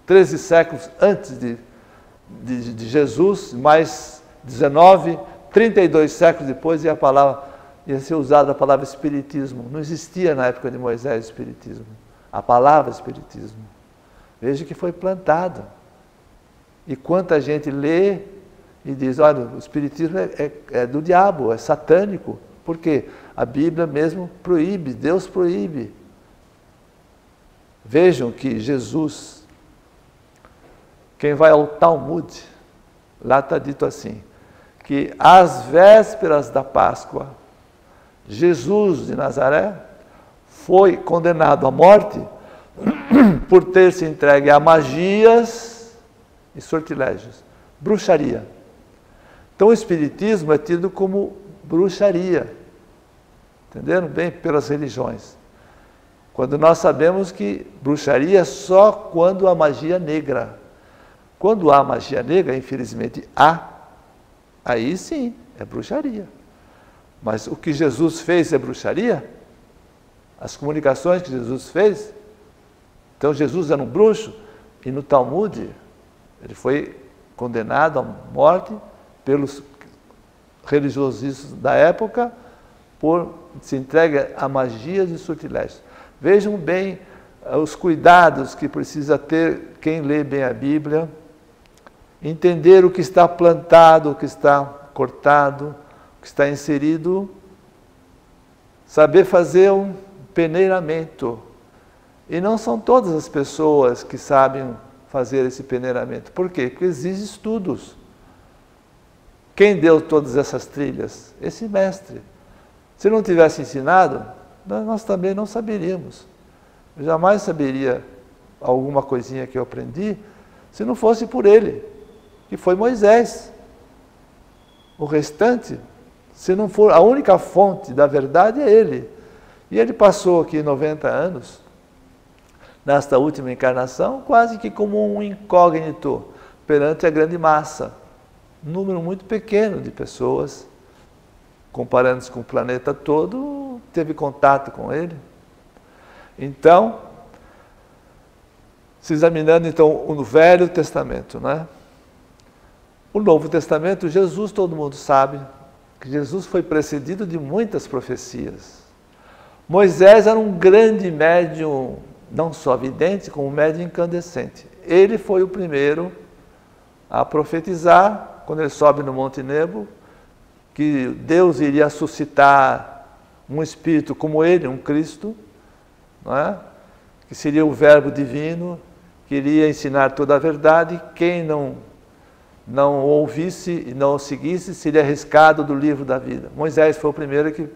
13 séculos antes de Jesus, mais 19, 32 séculos depois, ia ser usada a palavra espiritismo. Não existia na época de Moisés espiritismo. A palavra espiritismo. Veja que foi plantada. E quanta gente lê e diz, olha, o espiritismo é do diabo, é satânico. Por quê? A Bíblia mesmo proíbe, Deus proíbe. Vejam que Jesus, quem vai ao Talmud, lá está dito assim, que às vésperas da Páscoa, Jesus de Nazaré foi condenado à morte por ter se entregue a magias e sortilégios, bruxaria. Então o espiritismo é tido como bruxaria, entenderam bem? Pelas religiões. Quando nós sabemos que bruxaria é só quando há magia negra. Quando há magia negra, infelizmente aí sim, é bruxaria. Mas o que Jesus fez é bruxaria? As comunicações que Jesus fez? Então Jesus era um bruxo, e no Talmud ele foi condenado à morte pelos religiosistas da época por se entrega a magias e sortilégios. Vejam bem os cuidados que precisa ter quem lê bem a Bíblia, entender o que está plantado, o que está cortado, o que está inserido, saber fazer um peneiramento. E não são todas as pessoas que sabem fazer esse peneiramento. Por quê? Porque exige estudos. Quem deu todas essas trilhas? Esse mestre. Se não tivesse ensinado, nós também não saberíamos. Eu jamais saberia alguma coisinha que eu aprendi se não fosse por ele, que foi Moisés. O restante, se não for a única fonte da verdade, é ele. E ele passou aqui 90 anos, nesta última encarnação, quase que como um incógnito perante a grande massa. Um número muito pequeno de pessoas, comparando-se com o planeta todo, teve contato com ele. Então, se examinando então o Velho Testamento, né? O Novo Testamento, Jesus, todo mundo sabe, que Jesus foi precedido de muitas profecias. Moisés era um grande médium, não só vidente, como médium incandescente. Ele foi o primeiro a profetizar, quando ele sobe no Monte Nebo, que Deus iria suscitar um espírito como ele, um Cristo, não é? Que seria o Verbo divino, que iria ensinar toda a verdade. Quem não ouvisse e não o seguisse, seria arriscado do livro da vida. Moisés foi o primeiro que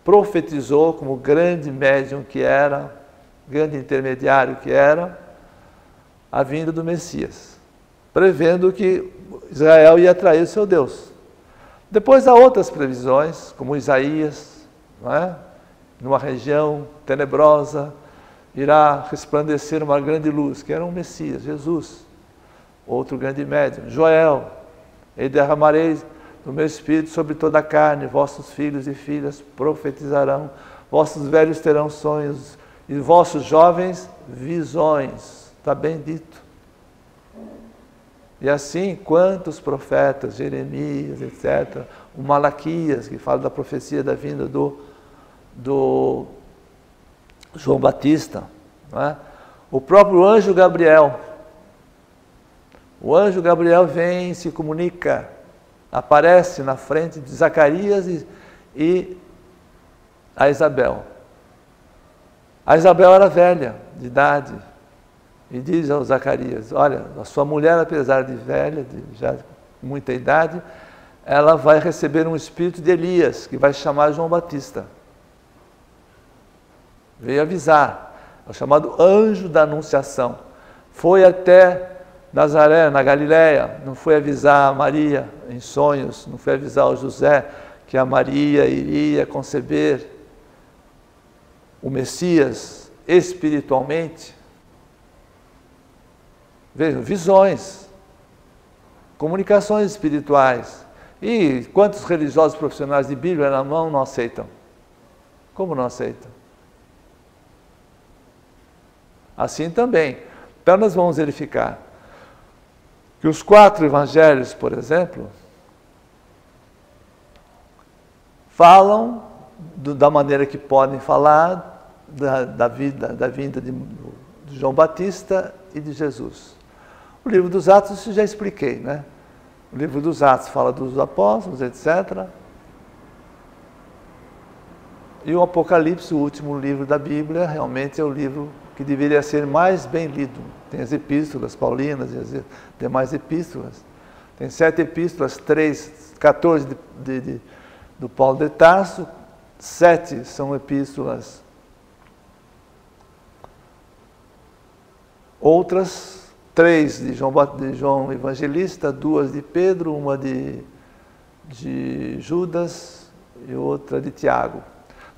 profetizou como grande médium que era, grande intermediário que era, a vinda do Messias, prevendo que Israel ia trair o seu Deus. Depois há outras previsões, como Isaías, não é? Numa região tenebrosa, irá resplandecer uma grande luz, que era um Messias, Jesus. Outro grande médium, Joel, e derramarei do meu Espírito sobre toda a carne, vossos filhos e filhas profetizarão, vossos velhos terão sonhos, e vossos jovens visões. Está bem dito. E assim, quantos profetas, Jeremias, etc., o Malaquias, que fala da profecia da vinda do João Batista, não é? O próprio anjo Gabriel. O anjo Gabriel vem, se comunica, aparece na frente de Zacarias e a Isabel. A Isabel era velha, de idade, e diz ao Zacarias, olha, a sua mulher, apesar de velha, já com muita idade, ela vai receber um espírito de Elias, que vai chamar João Batista. Veio avisar, é o chamado anjo da anunciação. Foi até Nazaré, na Galileia, não foi avisar a Maria em sonhos, não foi avisar o José que a Maria iria conceber o Messias espiritualmente. Vejam, visões. comunicações espirituais. E quantos religiosos profissionais de Bíblia na mão não aceitam? Como não aceitam? Assim também. Então nós vamos verificar que os 4 evangelhos, por exemplo, falam da maneira que podem falar da vinda de João Batista e de Jesus. O livro dos Atos eu já expliquei, né? O livro dos Atos fala dos apóstolos, etc. E o Apocalipse, o último livro da Bíblia, realmente é o livro que deveria ser mais bem lido. Tem as epístolas paulinas e as demais epístolas. Tem 7 epístolas, 14 do Paulo de Tarso, 7 são epístolas. Outras 3 de João Evangelista, 2 de Pedro, uma de Judas e outra de Tiago.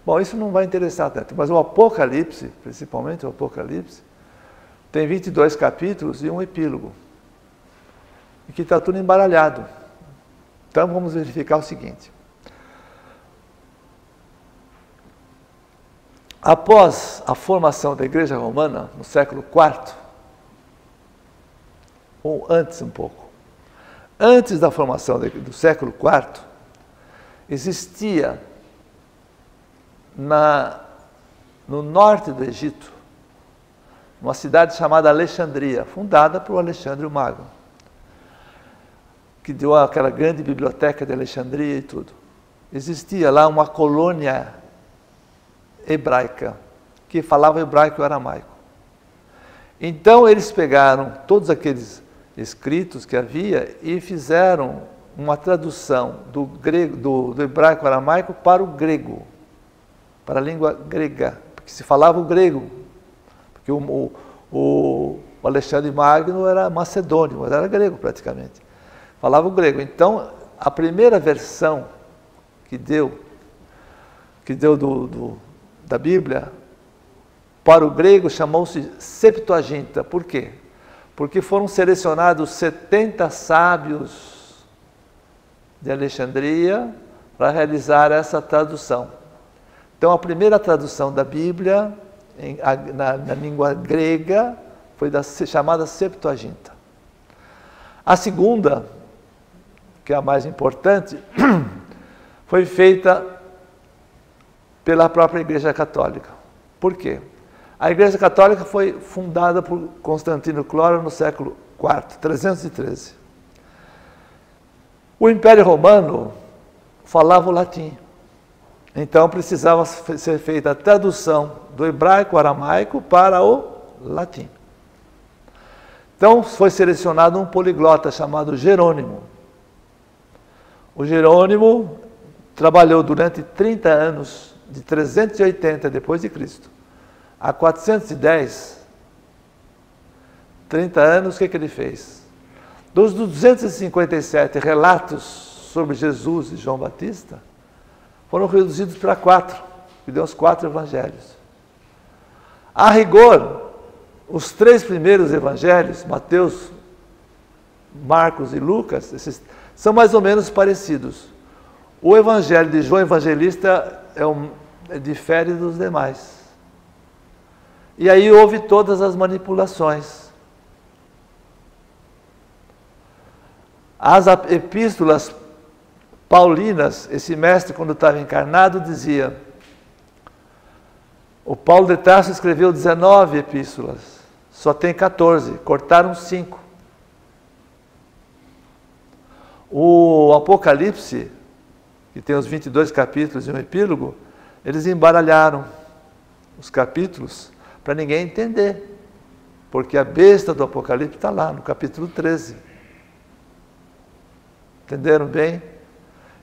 Bom, isso não vai interessar tanto, mas o Apocalipse, principalmente o Apocalipse, tem 22 capítulos e um epílogo, e que está tudo embaralhado. Então vamos verificar o seguinte. Após a formação da Igreja Romana, no século IV, ou antes um pouco, antes da formação do século IV, existia no norte do Egito, uma cidade chamada Alexandria, fundada por Alexandre o Magno, que deu aquela grande biblioteca de Alexandria e tudo. Existia lá uma colônia hebraica, que falava hebraico e aramaico. Então eles pegaram todos aqueles escritos que havia e fizeram uma tradução do hebraico aramaico para o grego, para a língua grega, porque se falava o grego, porque o Alexandre Magno era macedônio, mas era grego praticamente, falava o grego. Então a primeira versão que deu da Bíblia para o grego chamou-se Septuaginta. Por quê? Porque foram selecionados 70 sábios de Alexandria para realizar essa tradução. Então, a primeira tradução da Bíblia na língua grega foi chamada Septuaginta. A segunda, que é a mais importante, foi feita pela própria Igreja Católica. Por quê? A Igreja Católica foi fundada por Constantino Cloro no século IV, 313. O Império Romano falava o latim. Então precisava ser feita a tradução do hebraico aramaico para o latim. Então foi selecionado um poliglota chamado Jerônimo. O Jerônimo trabalhou durante 30 anos, de 380 depois de Cristo a 410, 30 anos, o que ele fez? Dos 257 relatos sobre Jesus e João Batista, foram reduzidos para 4, que deu os 4 evangelhos. A rigor, os 3 primeiros evangelhos, Mateus, Marcos e Lucas, esses são mais ou menos parecidos. O evangelho de João Evangelista difere dos demais. E aí houve todas as manipulações. As epístolas paulinas, esse mestre, quando estava encarnado, dizia: o Paulo de Tarso escreveu 19 epístolas, só tem 14, cortaram 5. O Apocalipse, que tem os 22 capítulos e um epílogo, eles embaralharam os capítulos para ninguém entender, porque a besta do Apocalipse está lá, no capítulo 13. Entenderam bem?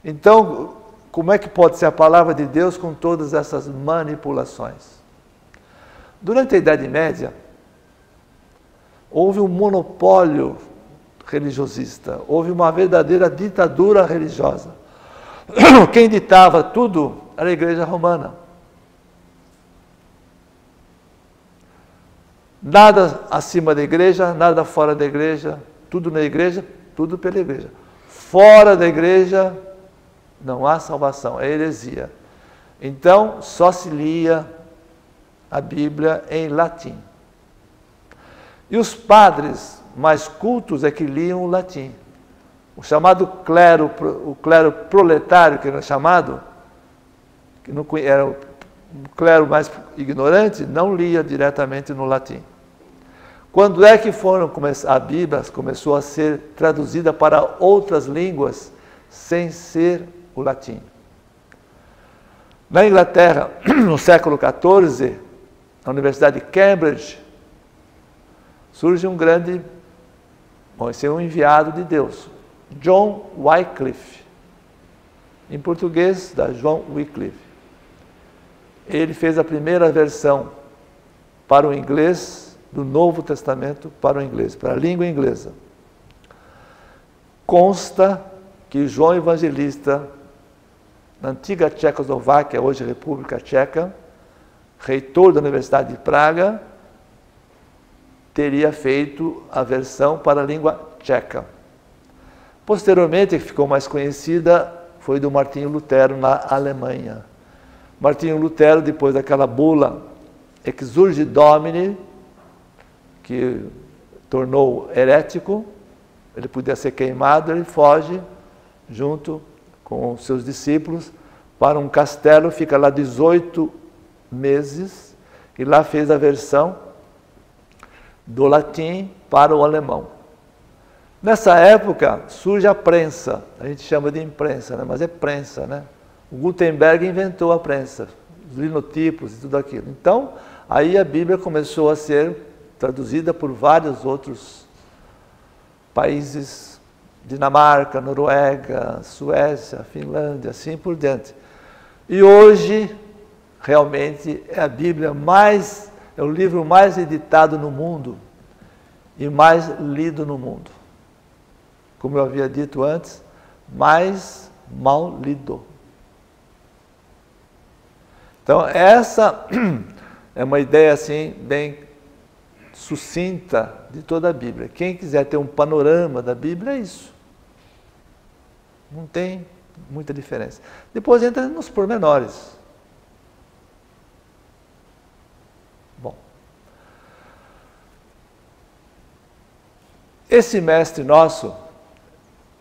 Então, como é que pode ser a palavra de Deus com todas essas manipulações? Durante a Idade Média, houve um monopólio religiosista, houve uma verdadeira ditadura religiosa. Quem ditava tudo era a Igreja Romana. Nada acima da igreja, nada fora da igreja, tudo na igreja, tudo pela igreja. Fora da igreja não há salvação, é heresia. Então, só se lia a Bíblia em latim. E os padres mais cultos é que liam o latim. O chamado clero, o clero proletário, que era chamado, que não era o clero mais ignorante, não lia diretamente no latim. Quando é que a Bíblia começou a ser traduzida para outras línguas sem ser o latim? Na Inglaterra, no século XIV, na Universidade de Cambridge, surge um grande, esse é um enviado de Deus, John Wycliffe. Em português, da John Wycliffe. Ele fez a primeira versão para o inglês, do Novo Testamento para o inglês, para a língua inglesa. Consta que João Evangelista, na antiga Tchecoslováquia, hoje República Tcheca, reitor da Universidade de Praga, teria feito a versão para a língua tcheca. Posteriormente, a que ficou mais conhecida foi do Martinho Lutero, na Alemanha. Martinho Lutero, depois daquela bula Exsurge Domini, que tornou herético, ele podia ser queimado, ele foge junto com seus discípulos para um castelo, fica lá 18 meses, e lá fez a versão do latim para o alemão. Nessa época surge a prensa, a gente chama de imprensa, né? Mas é prensa, né? O Gutenberg inventou a prensa, os linotipos e tudo aquilo. Então, aí a Bíblia começou a ser traduzida por vários outros países, Dinamarca, Noruega, Suécia, Finlândia, assim por diante. E hoje, realmente, é a Bíblia é o livro mais editado no mundo e mais lido no mundo. Como eu havia dito antes, mais mal lido. Então, essa é uma ideia assim, bem sucinta de toda a Bíblia. Quem quiser ter um panorama da Bíblia, é isso. Não tem muita diferença. Depois entra nos pormenores. Bom. Esse mestre nosso,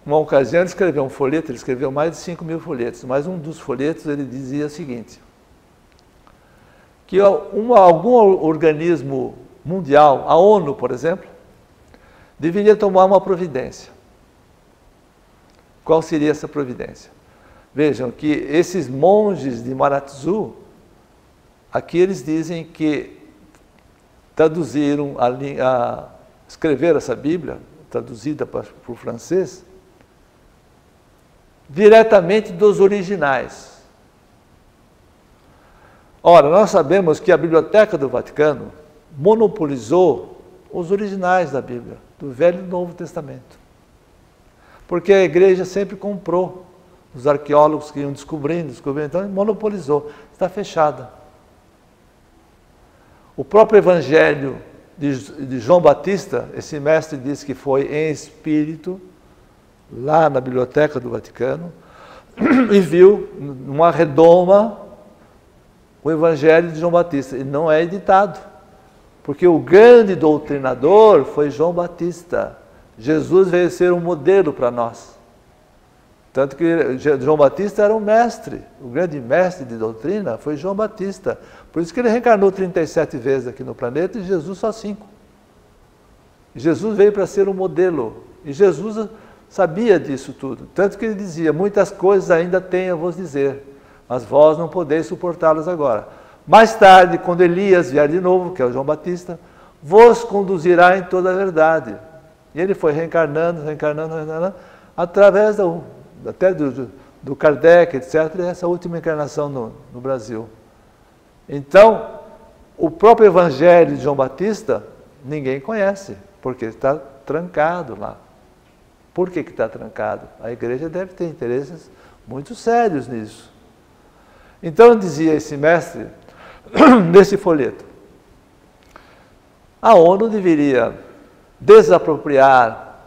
uma ocasião ele escreveu um folheto, ele escreveu mais de 5.000 folhetos, mas um dos folhetos ele dizia o seguinte, que algum organismo mundial, a ONU, por exemplo, deveria tomar uma providência. Qual seria essa providência? Vejam que esses monges de Maratzu, aqui eles dizem que traduziram, escreveram essa Bíblia, traduzida para o francês, diretamente dos originais. Ora, nós sabemos que a Biblioteca do Vaticano monopolizou os originais da Bíblia, do Velho e do Novo Testamento. Porque a igreja sempre comprou, os arqueólogos que iam descobrindo, então monopolizou, está fechada. O próprio Evangelho de João Batista, esse mestre disse que foi em espírito, lá na Biblioteca do Vaticano, e viu numa redoma o Evangelho de João Batista, e não é editado, porque o grande doutrinador foi João Batista. Jesus veio ser um modelo para nós. Tanto que João Batista era um mestre, o grande mestre de doutrina foi João Batista. Por isso que ele reencarnou 37 vezes aqui no planeta e Jesus só 5. Jesus veio para ser um modelo. E Jesus sabia disso tudo. Tanto que ele dizia, muitas coisas ainda tenho a vos dizer, mas vós não podeis suportá-las agora. Mais tarde, quando Elias vier de novo, que é o João Batista, vos conduzirá em toda a verdade. E ele foi reencarnando, através até do Kardec, etc., essa última encarnação no Brasil. Então, o próprio Evangelho de João Batista, ninguém conhece, porque está trancado lá. Por que está trancado? A igreja deve ter interesses muito sérios nisso. Então, dizia esse mestre, nesse folheto, a ONU deveria desapropriar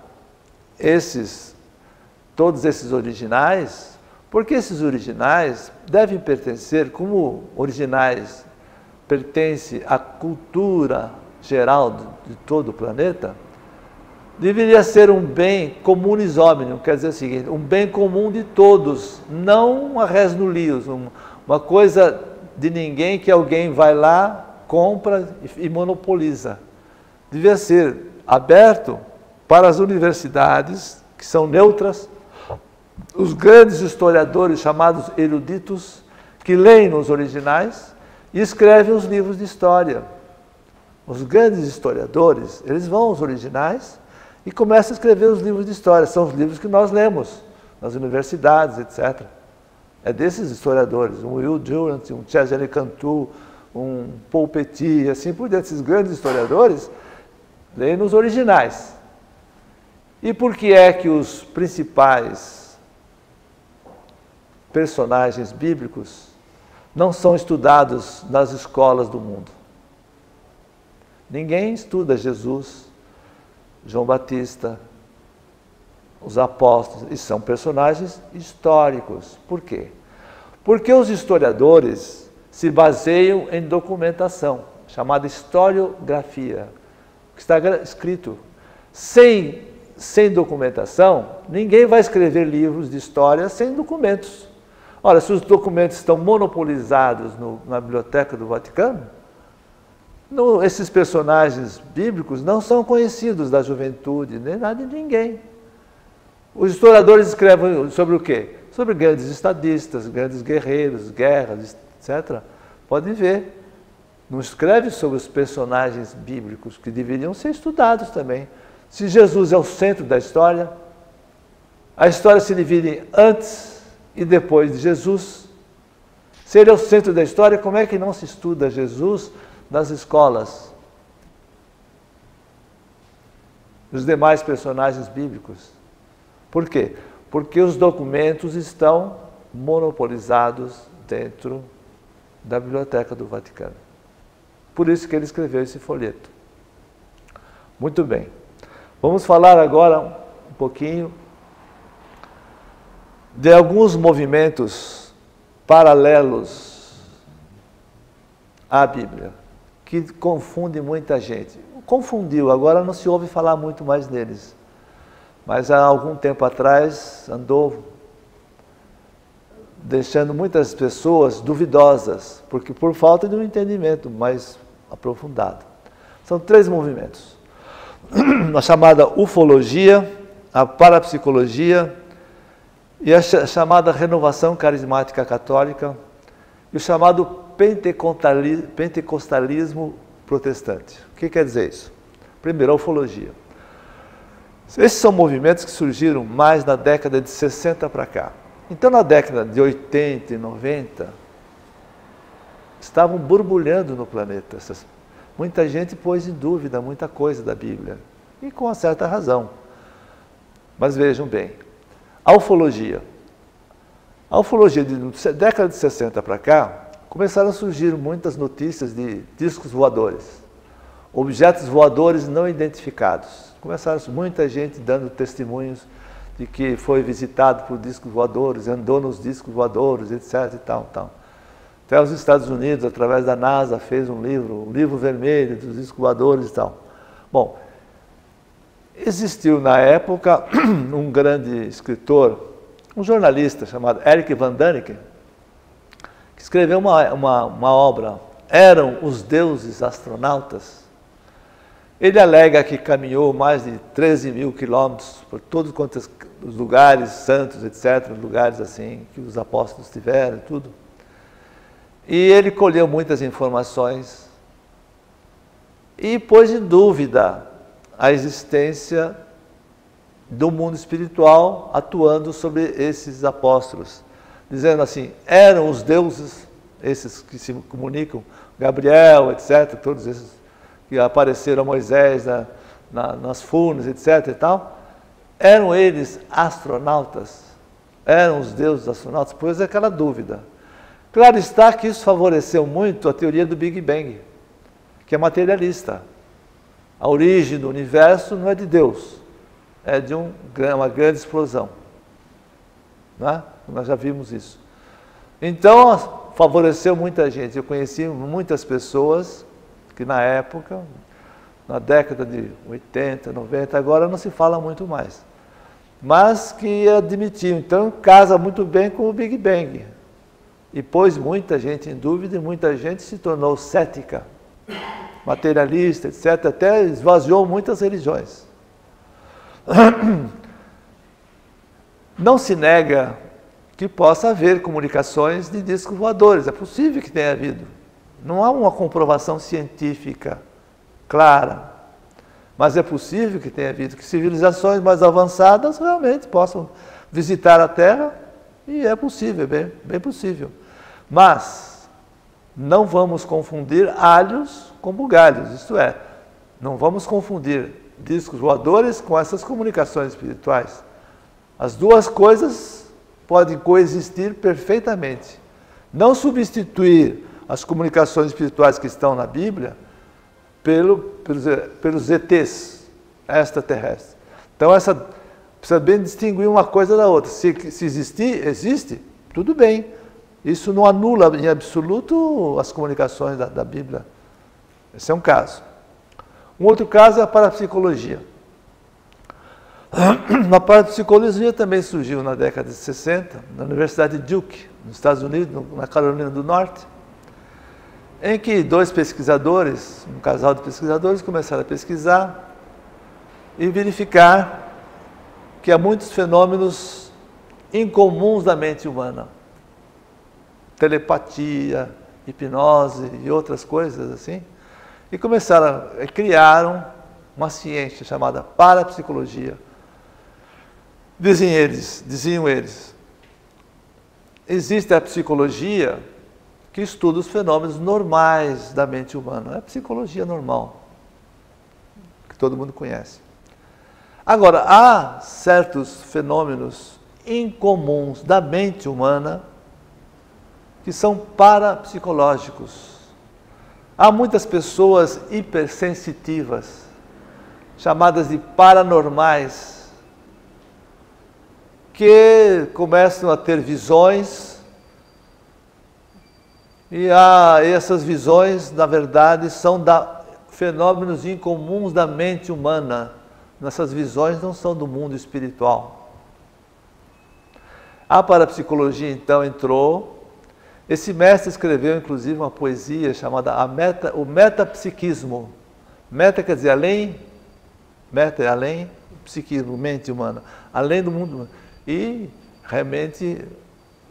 todos esses originais, porque esses originais devem pertencer, como originais pertencem à cultura geral de todo o planeta, deveria ser um bem comunis hominum, quer dizer o seguinte, um bem comum de todos, não uma res nullius, uma coisa de ninguém que alguém vai lá, compra e monopoliza. Devia ser aberto para as universidades, que são neutras, os grandes historiadores chamados eruditos, que leem os originais e escrevem os livros de história. Os grandes historiadores, eles vão aos originais e começam a escrever os livros de história. São os livros que nós lemos nas universidades, etc. É desses historiadores, um Will Durant, um Cesare Cantu, um Paul Petit, assim por diante. Esses grandes historiadores leem nos originais. E por que é que os principais personagens bíblicos não são estudados nas escolas do mundo? Ninguém estuda Jesus, João Batista, os apóstolos, e são personagens históricos. Por quê? Porque os historiadores se baseiam em documentação, chamada historiografia, que está escrito. Sem documentação, ninguém vai escrever livros de história sem documentos. Ora, se os documentos estão monopolizados na Biblioteca do Vaticano, esses personagens bíblicos não são conhecidos da juventude, nem nada de ninguém. Os historiadores escrevem sobre o quê? Sobre grandes estadistas, grandes guerreiros, guerras, etc. Pode ver. Não escreve sobre os personagens bíblicos, que deveriam ser estudados também. Se Jesus é o centro da história, a história se divide em antes e depois de Jesus. Se ele é o centro da história, como é que não se estuda Jesus nas escolas? Os demais personagens bíblicos. Por quê? Porque os documentos estão monopolizados dentro da Biblioteca do Vaticano. Por isso que ele escreveu esse folheto. Muito bem. Vamos falar agora um pouquinho de alguns movimentos paralelos à Bíblia, que confundem muita gente. Confundiu, agora não se ouve falar muito mais neles. Mas há algum tempo atrás andou deixando muitas pessoas duvidosas, porque por falta de um entendimento mais aprofundado. São 3 movimentos. A chamada ufologia, a parapsicologia e a chamada renovação carismática católica e o chamado pentecostalismo protestante. O que quer dizer isso? Primeiro, a ufologia. Esses são movimentos que surgiram mais na década de 60 para cá. Então, na década de 80 e 90, estavam borbulhando no planeta. Muita gente pôs em dúvida muita coisa da Bíblia, e com uma certa razão. Mas vejam bem, a ufologia de década de 60 para cá, começaram a surgir muitas notícias de discos voadores, objetos voadores não identificados. Começaram muita gente dando testemunhos de que foi visitado por discos voadores, andou nos discos voadores, etc. e tal. Até os Estados Unidos, através da NASA, fez um livro vermelho dos discos voadores e tal. Bom, existiu na época um grande escritor, um jornalista chamado Eric Van Daniken, que escreveu uma obra, Eram os Deuses Astronautas. Ele alega que caminhou mais de 13 mil quilômetros por todos os lugares santos, etc., lugares assim que os apóstolos tiveram e tudo. E ele colheu muitas informações e pôs em dúvida a existência do mundo espiritual atuando sobre esses apóstolos, dizendo assim, eram os deuses, esses que se comunicam, Gabriel, etc., todos esses que apareceram a Moisés nas furnas, etc. e tal, eram eles astronautas? Eram os deuses astronautas? Pois é aquela dúvida. Claro está que isso favoreceu muito a teoria do Big Bang, que é materialista. A origem do universo não é de Deus, é de uma grande explosão. Né? Nós já vimos isso. Então, favoreceu muita gente. Eu conheci muitas pessoas que na época, na década de 80, 90, agora não se fala muito mais, mas que admitiam. Então, casa muito bem com o Big Bang. E pôs muita gente em dúvida e muita gente se tornou cética, materialista, etc. Até esvaziou muitas religiões. Não se nega que possa haver comunicações de discos voadores. É possível que tenha havido. Não há uma comprovação científica clara, mas é possível que tenha havido, que civilizações mais avançadas realmente possam visitar a Terra, e é possível, bem possível. Mas não vamos confundir alhos com bugalhos, isto é, não vamos confundir discos voadores com essas comunicações espirituais. As duas coisas podem coexistir perfeitamente. Não substituir as comunicações espirituais que estão na Bíblia pelos ETs extraterrestres. Então, precisa bem distinguir uma coisa da outra. Se existir, existe, tudo bem. Isso não anula em absoluto as comunicações da Bíblia. Esse é um caso. Um outro caso é a parapsicologia. A parapsicologia também surgiu na década de 60, na Universidade de Duke, nos Estados Unidos, na Carolina do Norte, em que dois pesquisadores, um casal de pesquisadores, começaram a pesquisar e verificar que há muitos fenômenos incomuns da mente humana. Telepatia, hipnose e outras coisas assim. E criaram uma ciência chamada parapsicologia. Diziam eles, existe a psicologia que estuda os fenômenos normais da mente humana. É a psicologia normal, que todo mundo conhece. Agora, há certos fenômenos incomuns da mente humana que são parapsicológicos. Há muitas pessoas hipersensitivas, chamadas de paranormais, que começam a ter visões, e essas visões, na verdade, são fenômenos incomuns da mente humana. Essas visões não são do mundo espiritual. A parapsicologia, então, entrou. Esse mestre escreveu, inclusive, uma poesia chamada o Metapsiquismo. Meta quer dizer além, meta é além, psiquismo, mente humana, além do mundo humano. E, realmente,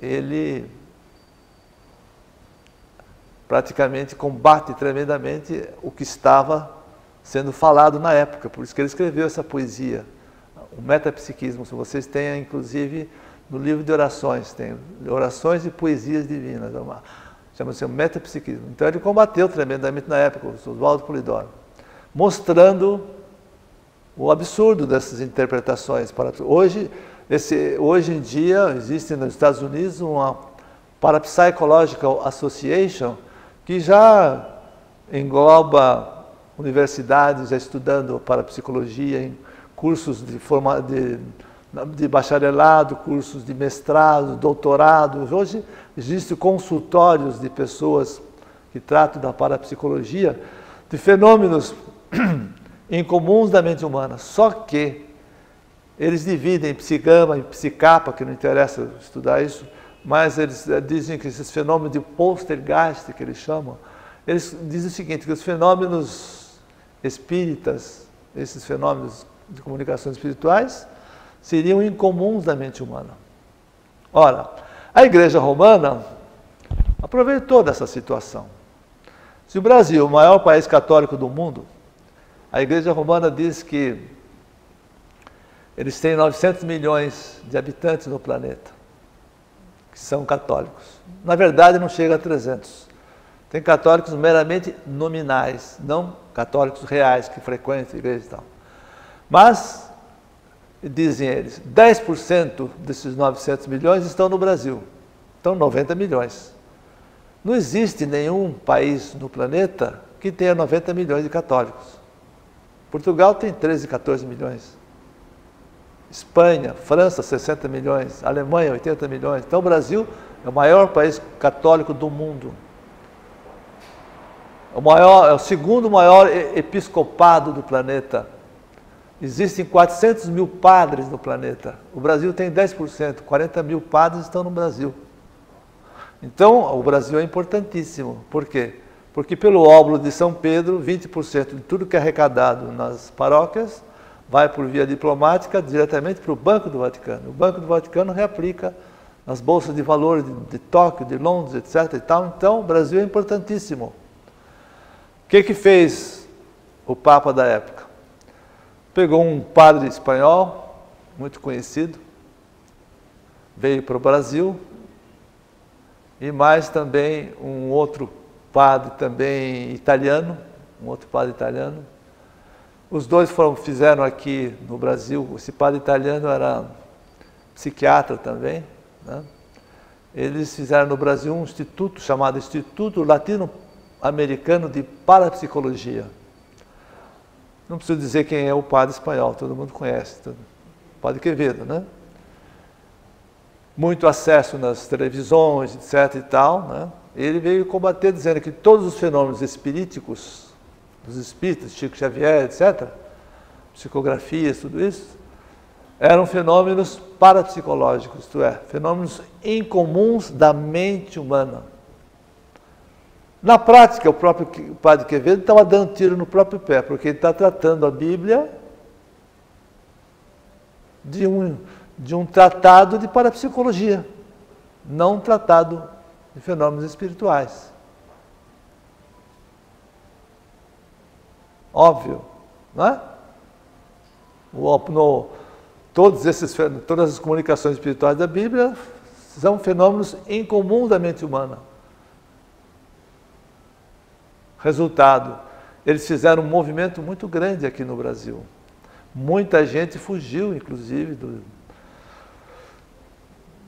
ele praticamente combate tremendamente o que estava sendo falado na época. Por isso que ele escreveu essa poesia, o Metapsiquismo. Se vocês têm, inclusive, no livro de orações, tem orações e poesias divinas, chama-se o Metapsiquismo. Então ele combateu tremendamente na época, o Oswaldo Polidoro, mostrando o absurdo dessas interpretações. Hoje em dia, existe nos Estados Unidos uma Parapsychological Association, que já engloba universidades estudando parapsicologia, em cursos de bacharelado, cursos de mestrado, doutorado. Hoje existem consultórios de pessoas que tratam da parapsicologia, de fenômenos incomuns da mente humana. Só que eles dividem em psigama e psicapa, que não interessa estudar isso, mas eles dizem que esses fenômenos de poltergeist, que eles chamam, eles dizem o seguinte, que os fenômenos espíritas, esses fenômenos de comunicações espirituais, seriam incomuns da mente humana. Ora, a Igreja Romana aproveitou dessa situação. Se o Brasil, o maior país católico do mundo, a Igreja Romana diz que eles têm 900 milhões de habitantes no planeta, que são católicos. Na verdade, não chega a 300. Tem católicos meramente nominais, não católicos reais que frequentam a igreja e tal. Mas, dizem eles, 10% desses 900 milhões estão no Brasil. Então, 90 milhões. Não existe nenhum país no planeta que tenha 90 milhões de católicos. Portugal tem 13, 14 milhões. Espanha, França, 60 milhões, Alemanha, 80 milhões. Então o Brasil é o maior país católico do mundo. É o segundo maior episcopado do planeta. Existem 400 mil padres no planeta. O Brasil tem 10%, 40 mil padres estão no Brasil. Então, o Brasil é importantíssimo. Por quê? Porque pelo óbolo de São Pedro, 20% de tudo que é arrecadado nas paróquias vai por via diplomática diretamente para o Banco do Vaticano. O Banco do Vaticano reaplica nas bolsas de valores de Tóquio, de Londres, etc. e tal. Então, o Brasil é importantíssimo. O que fez o Papa da época? Pegou um padre espanhol, muito conhecido, veio para o Brasil, e mais também um outro padre também italiano, Os dois fizeram aqui no Brasil, esse padre italiano era psiquiatra também, né? Eles fizeram no Brasil um instituto chamado Instituto Latino-Americano de Parapsicologia. Não preciso dizer quem é o padre espanhol, todo mundo conhece, Padre Quevedo, né? Muito acesso nas televisões, etc. e tal, né? Ele veio combater dizendo que todos os fenômenos espiríticos, dos espíritos, Chico Xavier, etc., psicografias, tudo isso, eram fenômenos parapsicológicos, isto é, fenômenos incomuns da mente humana. Na prática, o próprio Padre Quevedo estava dando tiro no próprio pé, porque ele está tratando a Bíblia de um tratado de parapsicologia, não um tratado de fenômenos espirituais. Óbvio, não é? Todas as comunicações espirituais da Bíblia são fenômenos incomuns da mente humana. Resultado, eles fizeram um movimento muito grande aqui no Brasil. Muita gente fugiu, inclusive,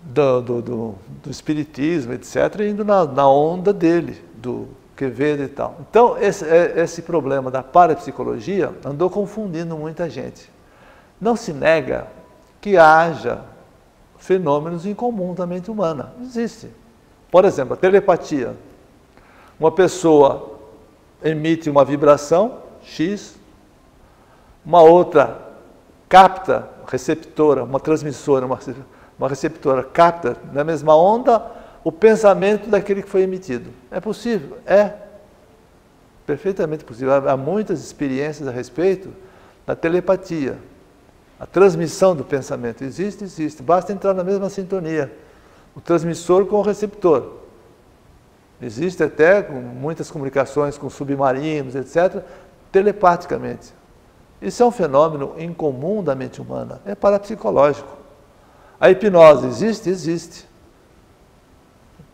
do espiritismo, etc., indo na onda dele, do Quevedo e tal. Então, esse problema da parapsicologia andou confundindo muita gente. Não se nega que haja fenômenos incomuns da mente humana. Existe. Por exemplo, a telepatia. Uma pessoa emite uma vibração, X, uma outra capta, receptora, uma transmissora, uma receptora capta na mesma onda o pensamento daquele que foi emitido. É possível? É. Perfeitamente possível. Há muitas experiências a respeito da telepatia. A transmissão do pensamento existe. Basta entrar na mesma sintonia. O transmissor com o receptor. Existe até muitas comunicações com submarinos, etc., telepaticamente. Isso é um fenômeno incomum da mente humana, é parapsicológico. A hipnose existe? Existe.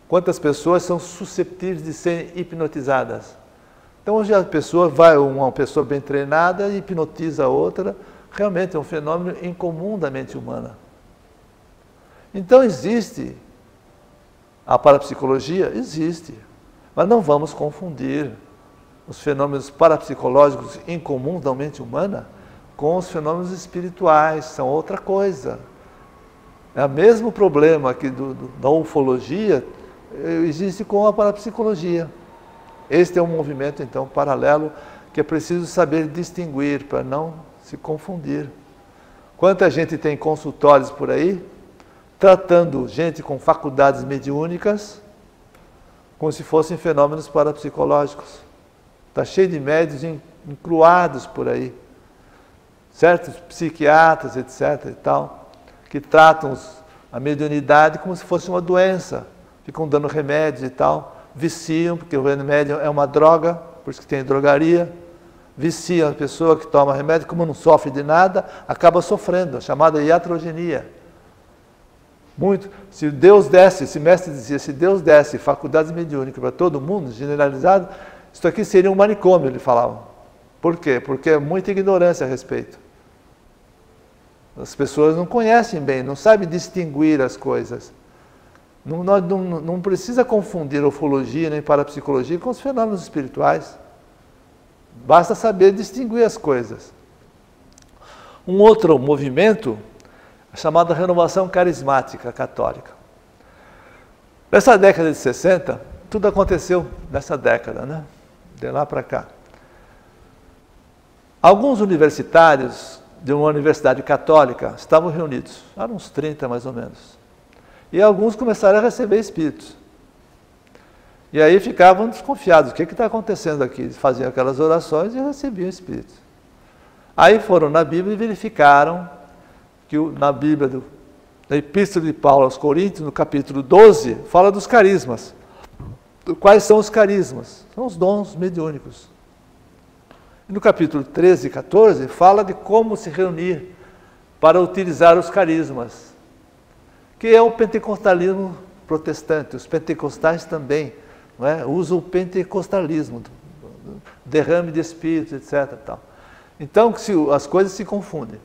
Quantas pessoas são susceptíveis de serem hipnotizadas? Então, hoje a pessoa uma pessoa bem treinada e hipnotiza a outra, realmente é um fenômeno incomum da mente humana. Então, existe a parapsicologia? Existe. Mas não vamos confundir os fenômenos parapsicológicos incomuns da mente humana com os fenômenos espirituais, são outra coisa. É o mesmo problema que da ufologia, existe com a parapsicologia. Este é um movimento, então, paralelo, que é preciso saber distinguir, para não se confundir. Quanta gente tem consultórios por aí, tratando gente com faculdades mediúnicas, como se fossem fenômenos parapsicológicos. Está cheio de médios encruados por aí. Certos psiquiatras, etc. e tal, que tratam a mediunidade como se fosse uma doença. Ficam dando remédios e tal. Viciam, porque o remédio é uma droga, por isso que tem drogaria. Viciam a pessoa que toma remédio, como não sofre de nada, acaba sofrendo, a chamada iatrogenia. Muito. Se Deus desse, esse mestre dizia, se Deus desse faculdades mediúnicas para todo mundo, generalizado, isso aqui seria um manicômio, ele falava. Por quê? Porque é muita ignorância a respeito. As pessoas não conhecem bem, não sabem distinguir as coisas. Não precisa confundir ufologia nem parapsicologia com os fenômenos espirituais. Basta saber distinguir as coisas. Um outro movimento a chamada renovação carismática católica. Nessa década de 60, tudo aconteceu nessa década, né? De lá para cá. Alguns universitários de uma universidade católica estavam reunidos, eram uns 30 mais ou menos. E alguns começaram a receber espíritos. E aí ficavam desconfiados, o que está acontecendo aqui? Eles faziam aquelas orações e recebiam espíritos. Aí foram na Bíblia e verificaram que na Bíblia, na Epístola de Paulo aos Coríntios, no capítulo 12, fala dos carismas. Quais são os carismas? São os dons mediúnicos. E no capítulo 13 e 14, fala de como se reunir para utilizar os carismas, que é o pentecostalismo protestante. Os pentecostais também, não é? Usam o pentecostalismo, derrame de espíritos, etc. Tal. Então, as coisas se confundem.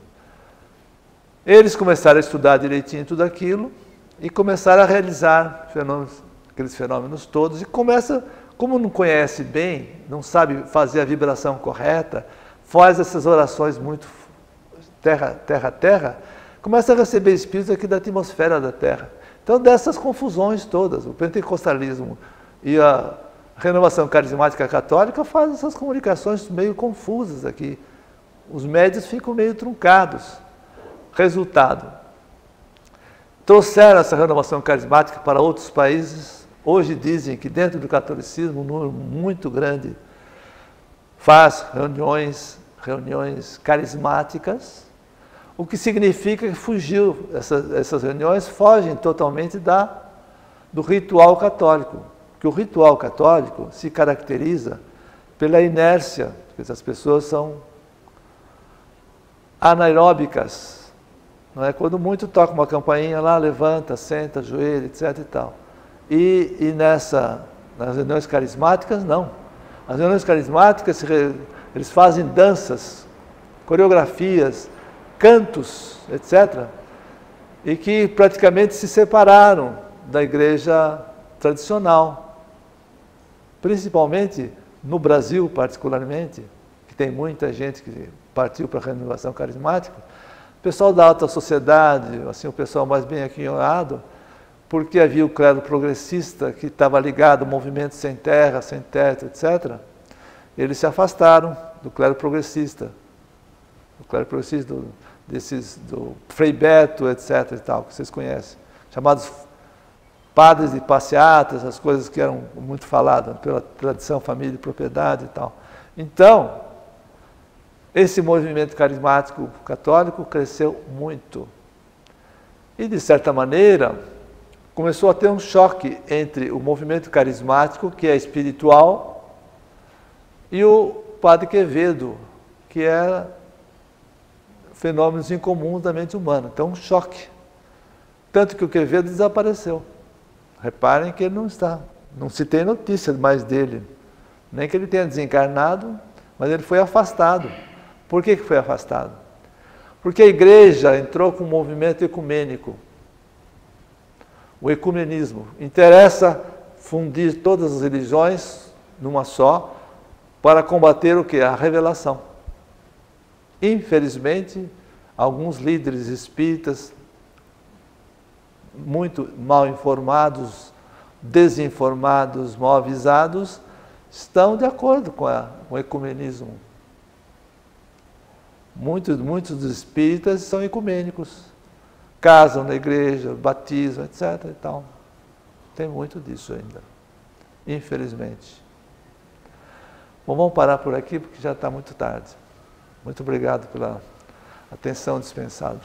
Eles começaram a estudar direitinho tudo aquilo e começaram a realizar aqueles fenômenos todos, e como não conhece bem, não sabe fazer a vibração correta, faz essas orações muito terra, começa a receber espíritos aqui da atmosfera da Terra. Então, dessas confusões todas, o pentecostalismo e a renovação carismática católica fazem essas comunicações meio confusas aqui. Os médios ficam meio truncados. Resultado, trouxeram essa renovação carismática para outros países. Hoje dizem que dentro do catolicismo um número muito grande faz reuniões carismáticas, o que significa que fugiu, essas reuniões fogem totalmente do ritual católico, porque o ritual católico se caracteriza pela inércia, porque as pessoas são anaeróbicas, não é? Quando muito toca uma campainha lá, levanta, senta, ajoelha, etc. e tal. E nas reuniões carismáticas, não. As reuniões carismáticas, eles fazem danças, coreografias, cantos, etc. E que praticamente se separaram da igreja tradicional. Principalmente no Brasil, particularmente, que tem muita gente que partiu para a renovação carismática, o pessoal da alta sociedade, assim, o pessoal mais bem aquinhoado, porque havia o clero progressista que estava ligado ao movimento sem terra, sem teto, etc., eles se afastaram do clero progressista. O clero progressista do Frei Beto, etc. e tal, que vocês conhecem. Chamados padres de passeatas, as coisas que eram muito faladas pela tradição, família e propriedade e tal. Então, esse movimento carismático católico cresceu muito. E, de certa maneira, começou a ter um choque entre o movimento carismático, que é espiritual, e o Padre Quevedo, que era fenômenos incomuns da mente humana. Então, um choque. Tanto que o Quevedo desapareceu. Reparem que ele não está. Não se tem notícia mais dele. Nem que ele tenha desencarnado, mas ele foi afastado. Por que foi afastado? Porque a igreja entrou com um movimento ecumênico. O ecumenismo. Interessa fundir todas as religiões numa só para combater o que? A revelação. Infelizmente, alguns líderes espíritas, muito mal informados, desinformados, mal avisados, estão de acordo com o ecumenismo. Muitos dos espíritas são ecumênicos, casam na igreja, batizam, etc. e tal. Tem muito disso ainda, infelizmente. Bom, vamos parar por aqui porque já está muito tarde. Muito obrigado pela atenção dispensada.